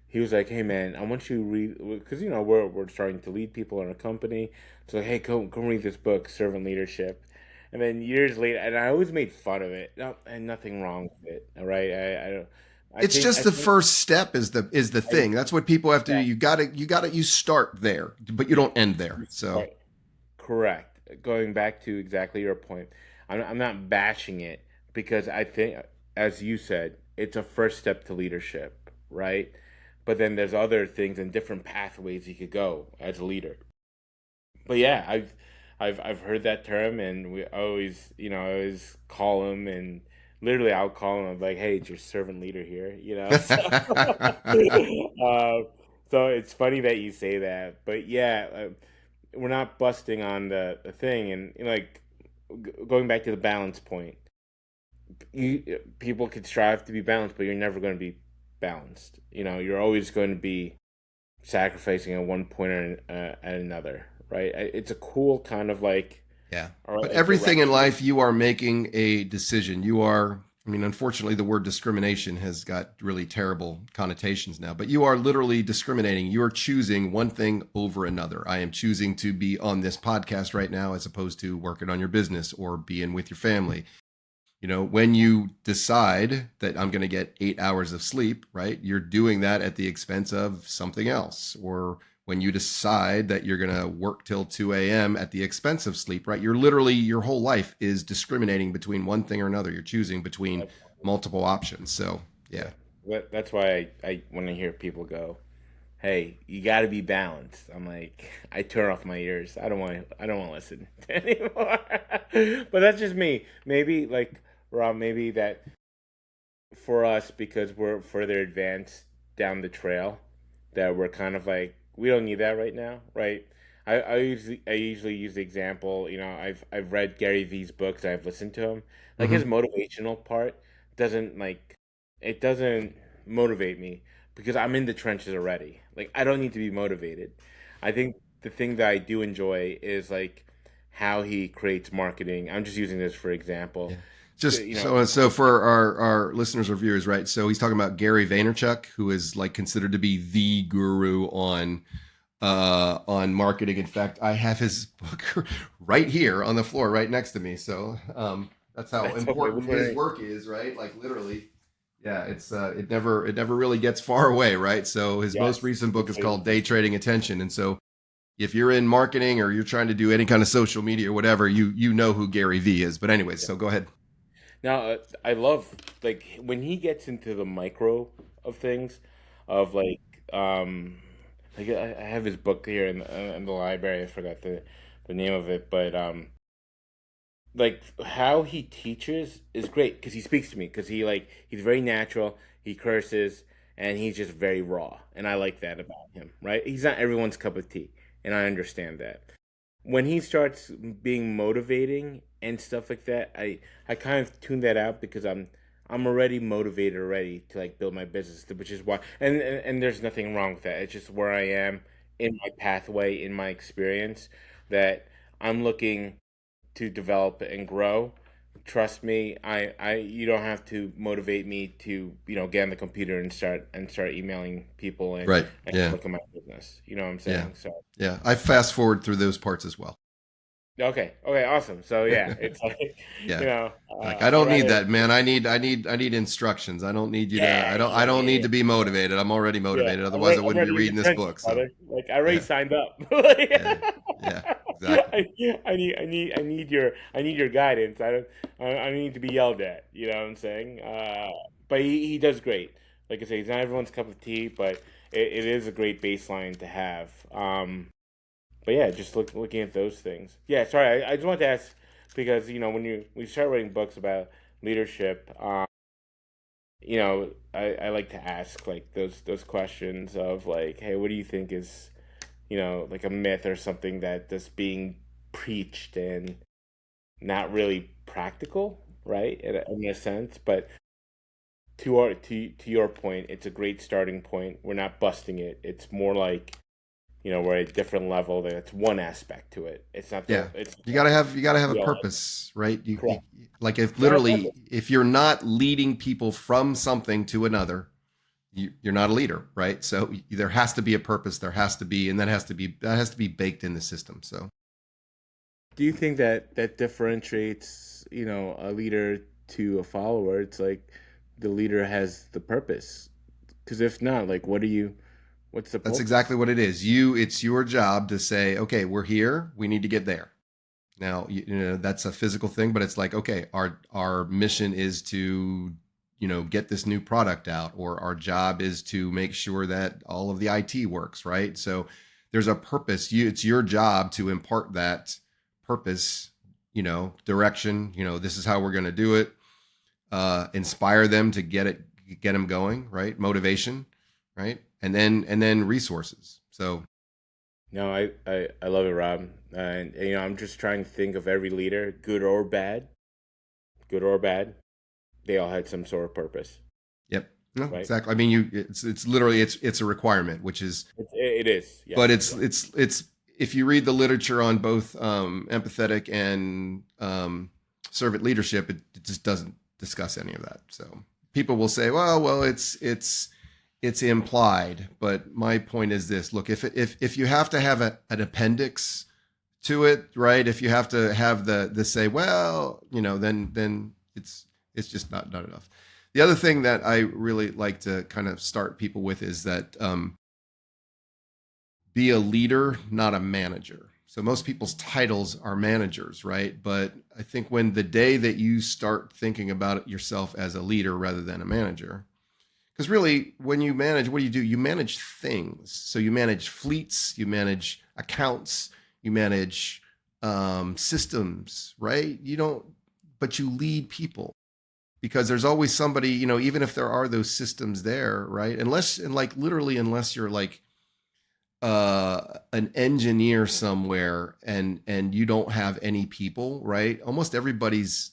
[SPEAKER 2] He was like, "Hey man, I want you to read, because we're starting to lead people in a company. So like, hey, come read this book, Servant Leadership." And then years later, and I always made fun of it. No, and nothing wrong with it. All right, I don't.
[SPEAKER 1] it's just
[SPEAKER 2] I
[SPEAKER 1] the
[SPEAKER 2] think
[SPEAKER 1] first step is the
[SPEAKER 2] I
[SPEAKER 1] thing. That's what people have to do.
[SPEAKER 2] yeah,
[SPEAKER 1] You start there, but you don't end there.
[SPEAKER 2] you
[SPEAKER 1] So
[SPEAKER 2] start correct. Going back to exactly your point, I'm not bashing it, because I think, as you said, it's a first step to leadership, right? But then there's other things and different pathways you could go as a leader. But yeah, I've heard that term, and we always, I always call him, and literally I'll call him. I'm like, hey, it's your servant leader here, So, so it's funny that you say that, but yeah, we're not busting on the thing, and like going back to the balance point. People could strive to be balanced, but you're never going to be balanced. You're always going to be sacrificing at one point or at another, right? It's a cool kind of like,
[SPEAKER 1] yeah.
[SPEAKER 2] all right,
[SPEAKER 1] But
[SPEAKER 2] like
[SPEAKER 1] everything in
[SPEAKER 2] direction.
[SPEAKER 1] life, you are making a decision. I mean, unfortunately, the word discrimination has got really terrible connotations now, but you are literally discriminating. You are choosing one thing over another. I am choosing to be on this podcast right now as opposed to working on your business or being with your family. When you decide that I'm going to get 8 hours of sleep, right, you're doing that at the expense of something else. Or when you decide that you're going to work till 2 a.m. at the expense of sleep, right, you're literally, your whole life is discriminating between one thing or another. You're choosing between multiple options. So, yeah.
[SPEAKER 2] Yeah, that's why when I hear people go, "Hey, you got to be balanced," I'm like, I turn off my ears. I don't want to listen anymore. But that's just me. Maybe like Rob, maybe that for us, because we're further advanced down the trail, that we're kind of like, we don't need that right now, right? I usually use the example. I've read Gary Vee's books. I've listened to him. Like his
[SPEAKER 1] Mm-hmm.
[SPEAKER 2] motivational part doesn't like it doesn't motivate me, because I'm in the trenches already. Like I don't need to be motivated. I think the thing that I do enjoy is like how he creates marketing. I'm just using this for example.
[SPEAKER 1] Yeah. Just
[SPEAKER 2] You know,
[SPEAKER 1] so for our listeners or viewers, right? So he's talking about Gary Vaynerchuk, who is like considered to be the guru on marketing. In fact, I have his book right here on the floor, right next to me. So that's how
[SPEAKER 2] that's okay.
[SPEAKER 1] important his work is, right? Like literally, yeah. It's it never really gets far away, right? So his most
[SPEAKER 2] Yes.
[SPEAKER 1] recent book is
[SPEAKER 2] Okay.
[SPEAKER 1] called Day Trading Attention, and so if you're in marketing or you're trying to do any kind of social media or whatever, you know who Gary V is. But anyways,
[SPEAKER 2] Yeah.
[SPEAKER 1] so go ahead.
[SPEAKER 2] Now, I love like when he gets into the micro of things, of like I have his book here in the library. I forgot the name of it, but like how he teaches is great because he speaks to me because he's very natural. He curses and he's just very raw, and I like that about him. Right? He's not everyone's cup of tea, and I understand that. When he starts being motivating and stuff like that, I kind of tune that out because I'm already motivated already to like build my business, which is why and there's nothing wrong with that. It's just where I am in my pathway in my experience that I'm looking to develop and grow. Trust me, I you don't have to motivate me to, get on the computer and start emailing people
[SPEAKER 1] Right.
[SPEAKER 2] and
[SPEAKER 1] Yeah.
[SPEAKER 2] look at my business. You know what I'm
[SPEAKER 1] Yeah.
[SPEAKER 2] saying? So
[SPEAKER 1] Yeah. I fast forward through those parts as well.
[SPEAKER 2] okay, okay, awesome. So yeah, it's like
[SPEAKER 1] Yeah. Like I
[SPEAKER 2] I
[SPEAKER 1] don't need
[SPEAKER 2] rather
[SPEAKER 1] that, man. I need instructions. I don't need you to.
[SPEAKER 2] yeah,
[SPEAKER 1] I
[SPEAKER 2] yeah,
[SPEAKER 1] don't
[SPEAKER 2] yeah,
[SPEAKER 1] need
[SPEAKER 2] yeah.
[SPEAKER 1] to be motivated. I'm already
[SPEAKER 2] Yeah,
[SPEAKER 1] motivated. Otherwise, I
[SPEAKER 2] I'm
[SPEAKER 1] wouldn't be
[SPEAKER 2] ready in the
[SPEAKER 1] reading this
[SPEAKER 2] trenches,
[SPEAKER 1] book. So
[SPEAKER 2] brother. Like I already
[SPEAKER 1] yeah.
[SPEAKER 2] signed up.
[SPEAKER 1] Yeah. Yeah. Exactly.
[SPEAKER 2] I need your guidance. I need to be yelled at. You know what I'm saying? But he does great. Like I say, he's not everyone's cup of tea, but it is a great baseline to have. But yeah, just looking at those things. Yeah, sorry, I just wanted to ask because when you start writing books about leadership, I like to ask like those questions of like, hey, what do you think is like a myth or something that just being preached and not really practical, right? In a sense, but to your point, it's a great starting point. We're not busting it. It's more like we're at a different level. That's one aspect to it. It's not the
[SPEAKER 1] Yeah.
[SPEAKER 2] it's
[SPEAKER 1] You gotta have a
[SPEAKER 2] the all
[SPEAKER 1] purpose, right? You
[SPEAKER 2] correct.
[SPEAKER 1] like if
[SPEAKER 2] Not a
[SPEAKER 1] literally
[SPEAKER 2] purpose.
[SPEAKER 1] if you're not leading people from something to another, you're not a leader, right? So there has to be a purpose. There has to be, and that has to be baked in the system. So
[SPEAKER 2] Do you think that differentiates, a leader to a follower? It's like the leader has the purpose. Because if not, like, what's the
[SPEAKER 1] that's exactly
[SPEAKER 2] purpose?
[SPEAKER 1] what it is. It's your job to say, okay, we're here. We need to get there. Now, that's a physical thing, but it's like, okay, our mission is to, get this new product out, or our job is to make sure that all of the IT works, right? So there's a purpose. It's your job to impart that purpose, direction. This is how we're going to do it. Inspire them to get them going, right? Motivation, right? And then resources. So
[SPEAKER 2] No, I love it, Rob. And I'm just trying to think of every leader, good or bad. They all had some sort of purpose,
[SPEAKER 1] yep. No,
[SPEAKER 2] right?
[SPEAKER 1] exactly. I mean, it's literally it's a requirement, which is,
[SPEAKER 2] It is,
[SPEAKER 1] but
[SPEAKER 2] yes,
[SPEAKER 1] it's
[SPEAKER 2] yes.
[SPEAKER 1] it's if you read the literature on both empathetic and servant leadership, it just doesn't discuss any of that. So people will say, well, it's implied, but my point is this: look, if you have to have an appendix to it, right? If you have to have the say, well, then it's just not enough. The other thing that I really like to kind of start people with is that be a leader, not a manager. So most people's titles are managers, right? But I think when the day that you start thinking about yourself as a leader rather than a manager, because really, when you manage, what do? You manage things. So you manage fleets, you manage accounts, you manage systems, right? You don't, but you lead people because there's always somebody, even if there are those systems there, right? Unless, and like literally, unless you're like an engineer somewhere and you don't have any people, right? Almost everybody's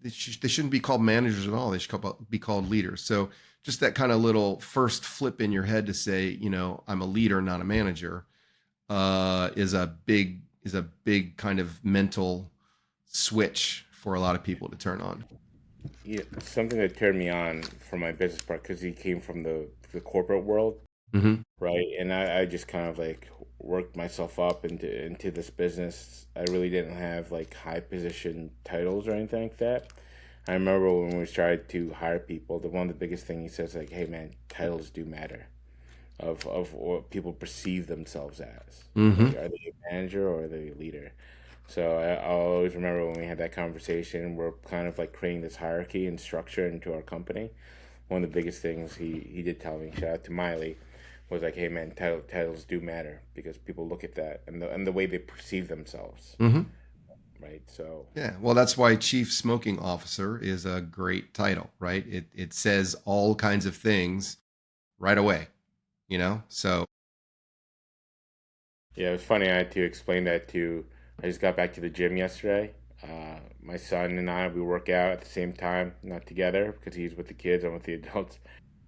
[SPEAKER 1] they shouldn't be called managers at all. They should be called leaders. So just that kind of little first flip in your head to say, I'm a leader, not a manager. is a big kind of mental switch for a lot of people to turn on.
[SPEAKER 2] Yeah, something that turned me on for my business part because he came from the corporate world,
[SPEAKER 1] Hmm.
[SPEAKER 2] right? And I just kind of like worked myself up into this business. I really didn't have like high position titles or anything like that. I remember when we started to hire people, the one of the biggest thing he says like, "Hey man, titles do matter of what people perceive themselves as. Like,
[SPEAKER 1] Hmm.
[SPEAKER 2] are they a manager or are they a leader?" So I'll always remember when we had that conversation. We're kind of like creating this hierarchy and structure into our company. One of the biggest things he did tell me, shout out to Miley, was like, "Hey man, titles do matter because people look at that and the way they perceive themselves,
[SPEAKER 1] Hmm.
[SPEAKER 2] right?" So
[SPEAKER 1] Yeah, well, that's why Chief Smoking Officer is a great title, right? It says all kinds of things right away, So,
[SPEAKER 2] yeah, it was funny. I had to explain that to. I just got back to the gym yesterday. My son and I we work out at the same time, not together because he's with the kids. I'm with the adults.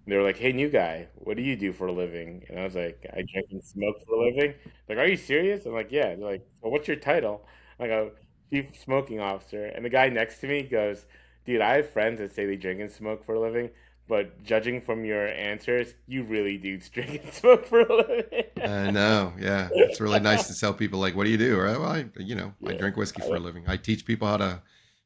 [SPEAKER 2] They were like, "Hey, new guy, what do you do for a living?" And I was like, "I drink and smoke for a living." Like, "Are you serious?" I'm like, "Yeah." They're like, "Well, what's your title?" I go, "Chief Smoking Officer." And the guy next to me goes, "Dude, I have friends that say they drink and smoke for a living, but judging from your answers, you really do drink and smoke for a living."
[SPEAKER 1] I know, yeah, it's really nice to tell people like, "What do you do?" Right? Well, I
[SPEAKER 2] Yeah,
[SPEAKER 1] drink whiskey for a living. I teach people how to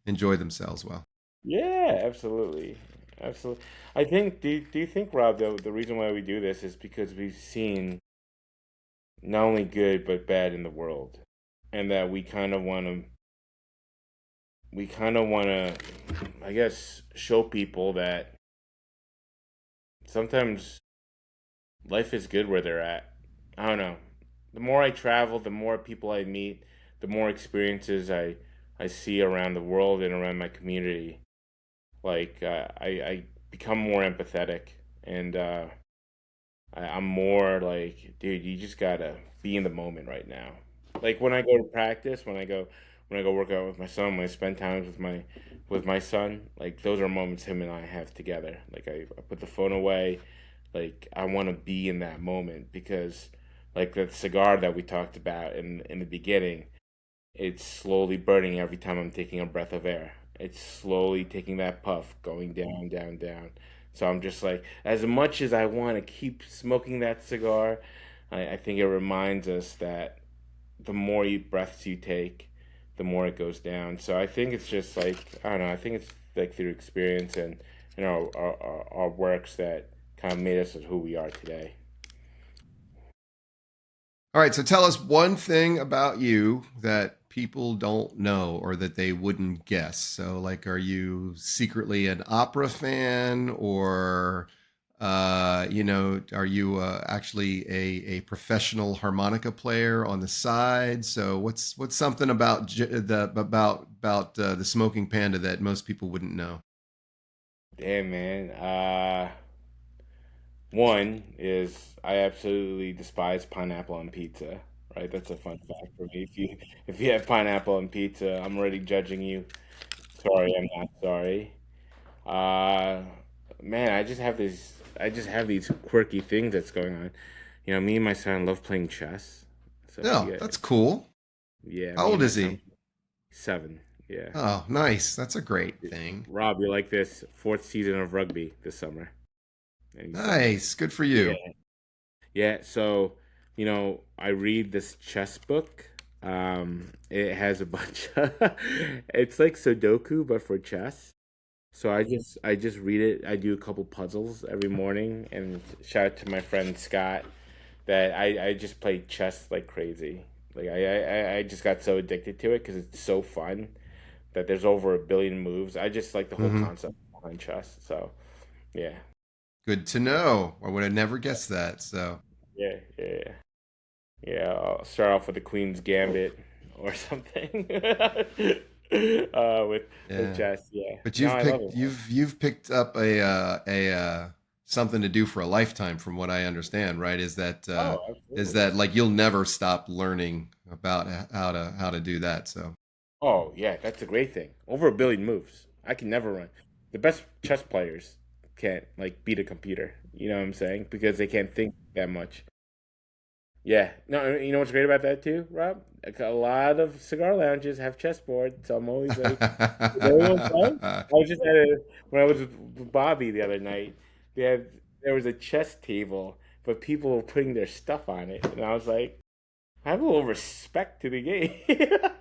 [SPEAKER 1] enjoy themselves well.
[SPEAKER 2] yeah, absolutely, absolutely. I think. Do you think, Rob, the reason why we do this is because we've seen not only good but bad in the world, and that we kind of want to, I guess, show people that sometimes life is good where they're at. I don't know. The more I travel, the more people I meet, the more experiences I see around the world and around my community. Like I become more empathetic, and I'm more like, dude, you just gotta be in the moment right now. Like when I go to practice, when I go work out with my son, when I spend time with my son, like those are moments him and I have together. Like I put the phone away, like I want to be in that moment because, like that cigar that we talked about in the beginning, it's slowly burning every time I'm taking a breath of air. It's slowly taking that puff, going down, down, down. So I'm just like, as much as I want to keep smoking that cigar, I think it reminds us that the more breaths you take, the more it goes down. So I think it's just like, I don't know, I think it's like through experience and our works that kind of made us who we are today.
[SPEAKER 1] All right, so tell us one thing about you that people don't know or that they wouldn't guess. So, like, are you secretly an opera fan, or, are you actually a professional harmonica player on the side? So, what's something about the Smoking Panda that most people wouldn't know?
[SPEAKER 2] Damn, man. One is I absolutely despise pineapple on pizza. Right, that's a fun fact for me. If you have pineapple on pizza, I'm already judging you. Sorry, I'm not sorry. Uh, Man, I just have these quirky things that's going on. Me and my son love playing chess. So if
[SPEAKER 1] No,
[SPEAKER 2] you
[SPEAKER 1] that's
[SPEAKER 2] get,
[SPEAKER 1] cool.
[SPEAKER 2] yeah,
[SPEAKER 1] How
[SPEAKER 2] me and
[SPEAKER 1] old
[SPEAKER 2] my
[SPEAKER 1] is
[SPEAKER 2] son,
[SPEAKER 1] he?
[SPEAKER 2] 7. Yeah.
[SPEAKER 1] Oh, nice. That's a great thing.
[SPEAKER 2] Rob, you like this fourth season of rugby this summer, and he's 7.
[SPEAKER 1] Nice. Good for
[SPEAKER 2] Yeah.
[SPEAKER 1] you.
[SPEAKER 2] Yeah, so I read this chess book. It has a bunch of it's like Sudoku but for chess. So I just read it. I do a couple puzzles every morning, and shout out to my friend Scott that I just play chess like crazy. Like I just got so addicted to it because it's so fun that there's over a billion moves. I just like the whole
[SPEAKER 1] Hmm.
[SPEAKER 2] concept behind chess. So yeah,
[SPEAKER 1] Good to know. I would have never guessed that. So,
[SPEAKER 2] yeah, yeah, yeah. Yeah, I'll start off with the Queen's Gambit or something. With
[SPEAKER 1] yeah.
[SPEAKER 2] chess, yeah.
[SPEAKER 1] But
[SPEAKER 2] No,
[SPEAKER 1] you've
[SPEAKER 2] I love
[SPEAKER 1] picked
[SPEAKER 2] it.
[SPEAKER 1] you've picked up a something to do for a lifetime, from what I understand, right?
[SPEAKER 2] Oh,
[SPEAKER 1] Is
[SPEAKER 2] absolutely.
[SPEAKER 1] that like you'll never stop learning about how to do that? So,
[SPEAKER 2] Oh, yeah, that's a great thing. Over a billion moves. I can never run. The best chess players can't like beat a computer. You know what I'm saying? Because they can't think that much. Yeah. No, you know what's great about that too, Rob? Like, a lot of cigar lounges have chessboards, so I'm always like, is everyone playing? I was just when I was with Bobby the other night. They had there was a chess table, but people were putting their stuff on it, and I was like, I have a little respect to the game.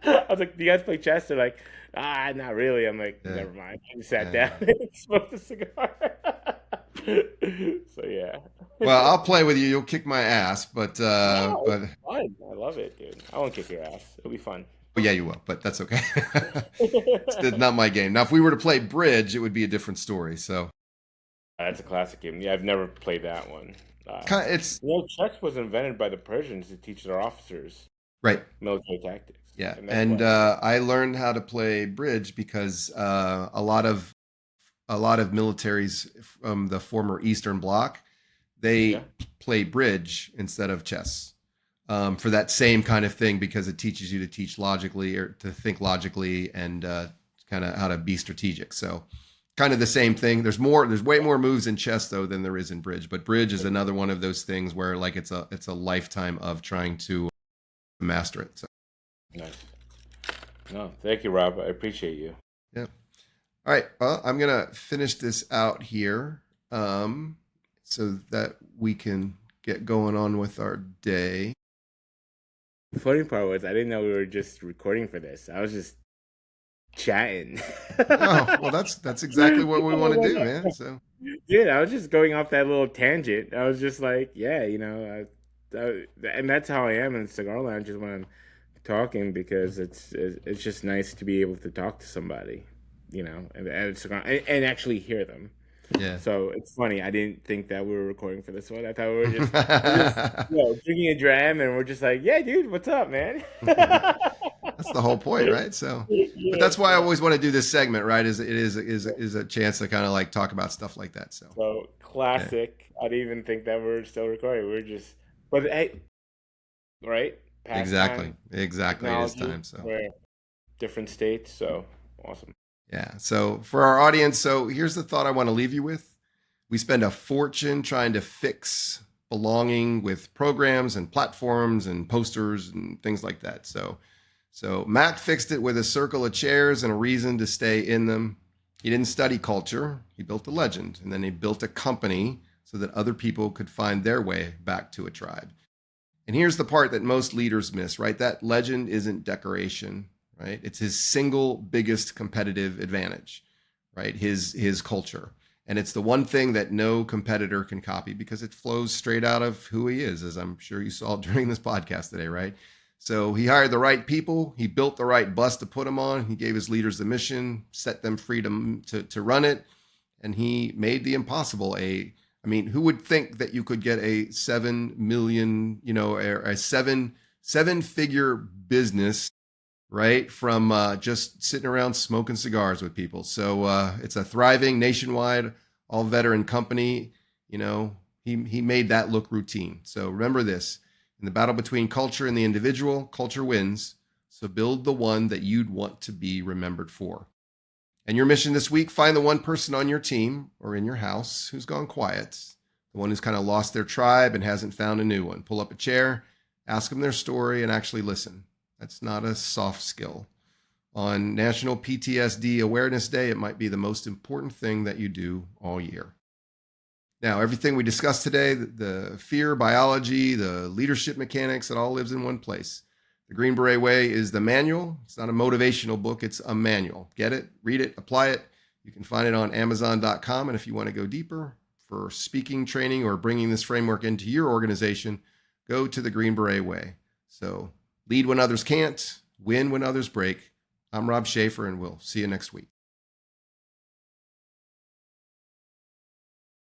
[SPEAKER 2] I was like, "Do you guys play chess?" They're like, "Ah, not really." I'm like,
[SPEAKER 1] Yeah,
[SPEAKER 2] "Never mind." I just sat down
[SPEAKER 1] yeah.
[SPEAKER 2] and smoked a cigar. So yeah.
[SPEAKER 1] Well, I'll play with you. You'll kick my ass,
[SPEAKER 2] No, it's
[SPEAKER 1] but
[SPEAKER 2] fun. I love it, dude. I won't kick your ass. It'll be fun.
[SPEAKER 1] oh, yeah, you will. But that's okay. It's not my game. Now, if we were to play bridge, it would be a different story. So
[SPEAKER 2] That's a classic game. Yeah, I've never played that one.
[SPEAKER 1] it's
[SPEAKER 2] Chess was invented by the Persians to teach their officers
[SPEAKER 1] right.
[SPEAKER 2] military tactics,
[SPEAKER 1] Yeah,
[SPEAKER 2] and that's
[SPEAKER 1] and
[SPEAKER 2] why.
[SPEAKER 1] I learned how to play bridge because a lot of militaries from the former Eastern Bloc
[SPEAKER 2] Yeah,
[SPEAKER 1] they play bridge instead of chess for that same kind of thing because it teaches you to teach logically or to think logically and kind of how to be strategic. So kind of the same thing. There's way more moves in chess though than there is in bridge. But bridge is another one of those things where like it's a lifetime of trying to master it. So
[SPEAKER 2] nice. No, thank you, Rob. I appreciate you.
[SPEAKER 1] yeah. All right. Well, I'm gonna finish this out here, so that we can get going on with our day.
[SPEAKER 2] The funny part was I didn't know we were just recording for this. I was just chatting.
[SPEAKER 1] Oh, well, that's exactly what we want to do, man. So
[SPEAKER 2] Dude, I was just going off that little tangent. I was just like, yeah, and that's how I am in cigar lounges when I'm talking because it's just nice to be able to talk to somebody, and actually hear them.
[SPEAKER 1] yeah.
[SPEAKER 2] So it's funny. I didn't think that we were recording for this one. I thought we were just drinking a dram, and we're just like, yeah, dude, what's up, man?
[SPEAKER 1] That's the whole point, right? So, but
[SPEAKER 2] Yeah.
[SPEAKER 1] that's why I always want to do this segment, right? Is a chance to kind of like talk about stuff like that. So,
[SPEAKER 2] So
[SPEAKER 1] yeah,
[SPEAKER 2] classic. I didn't even think that we were still recording. We are just, but hey, right?
[SPEAKER 1] exactly,
[SPEAKER 2] Pastime,
[SPEAKER 1] exactly. It is
[SPEAKER 2] technology,
[SPEAKER 1] time. So,
[SPEAKER 2] we're different states. So awesome.
[SPEAKER 1] yeah. So for our audience, so here's the thought I want to leave you with. We spend a fortune trying to fix belonging with programs and platforms and posters and things like that. So Mac fixed it with a circle of chairs and a reason to stay in them. He didn't study culture. He built a legend, and then he built a company so that other people could find their way back to a tribe. And here's the part that most leaders miss, right? That legend isn't decoration, right? It's his single biggest competitive advantage, right? His culture. And it's the one thing that no competitor can copy because it flows straight out of who he is, as I'm sure you saw during this podcast today, right? So he hired the right people, he built the right bus to put them on, he gave his leaders the mission, set them freedom to run it, and he made the impossible a I mean, who would think that you could get a 7 million, or a seven figure business, right, from just sitting around smoking cigars with people? So it's a thriving nationwide, all veteran company. He made that look routine. So remember this: in the battle between culture and the individual, culture wins. So build the one that you'd want to be remembered for. And your mission this week, find the one person on your team or in your house who's gone quiet, the one who's kind of lost their tribe and hasn't found a new one. Pull up a chair, ask them their story, and actually listen. That's not a soft skill. On National PTSD Awareness Day, it might be the most important thing that you do all year. Now, everything we discussed today, the fear biology, the leadership mechanics, it all lives in one place. The Green Beret Way is the manual. It's not a motivational book, it's a manual. Get it, read it, apply it. You can find it on Amazon.com. And if you want to go deeper for speaking training or bringing this framework into your organization, go to the Green Beret Way. So lead when others can't, win when others break. I'm Rob Schaefer, and we'll see you next week.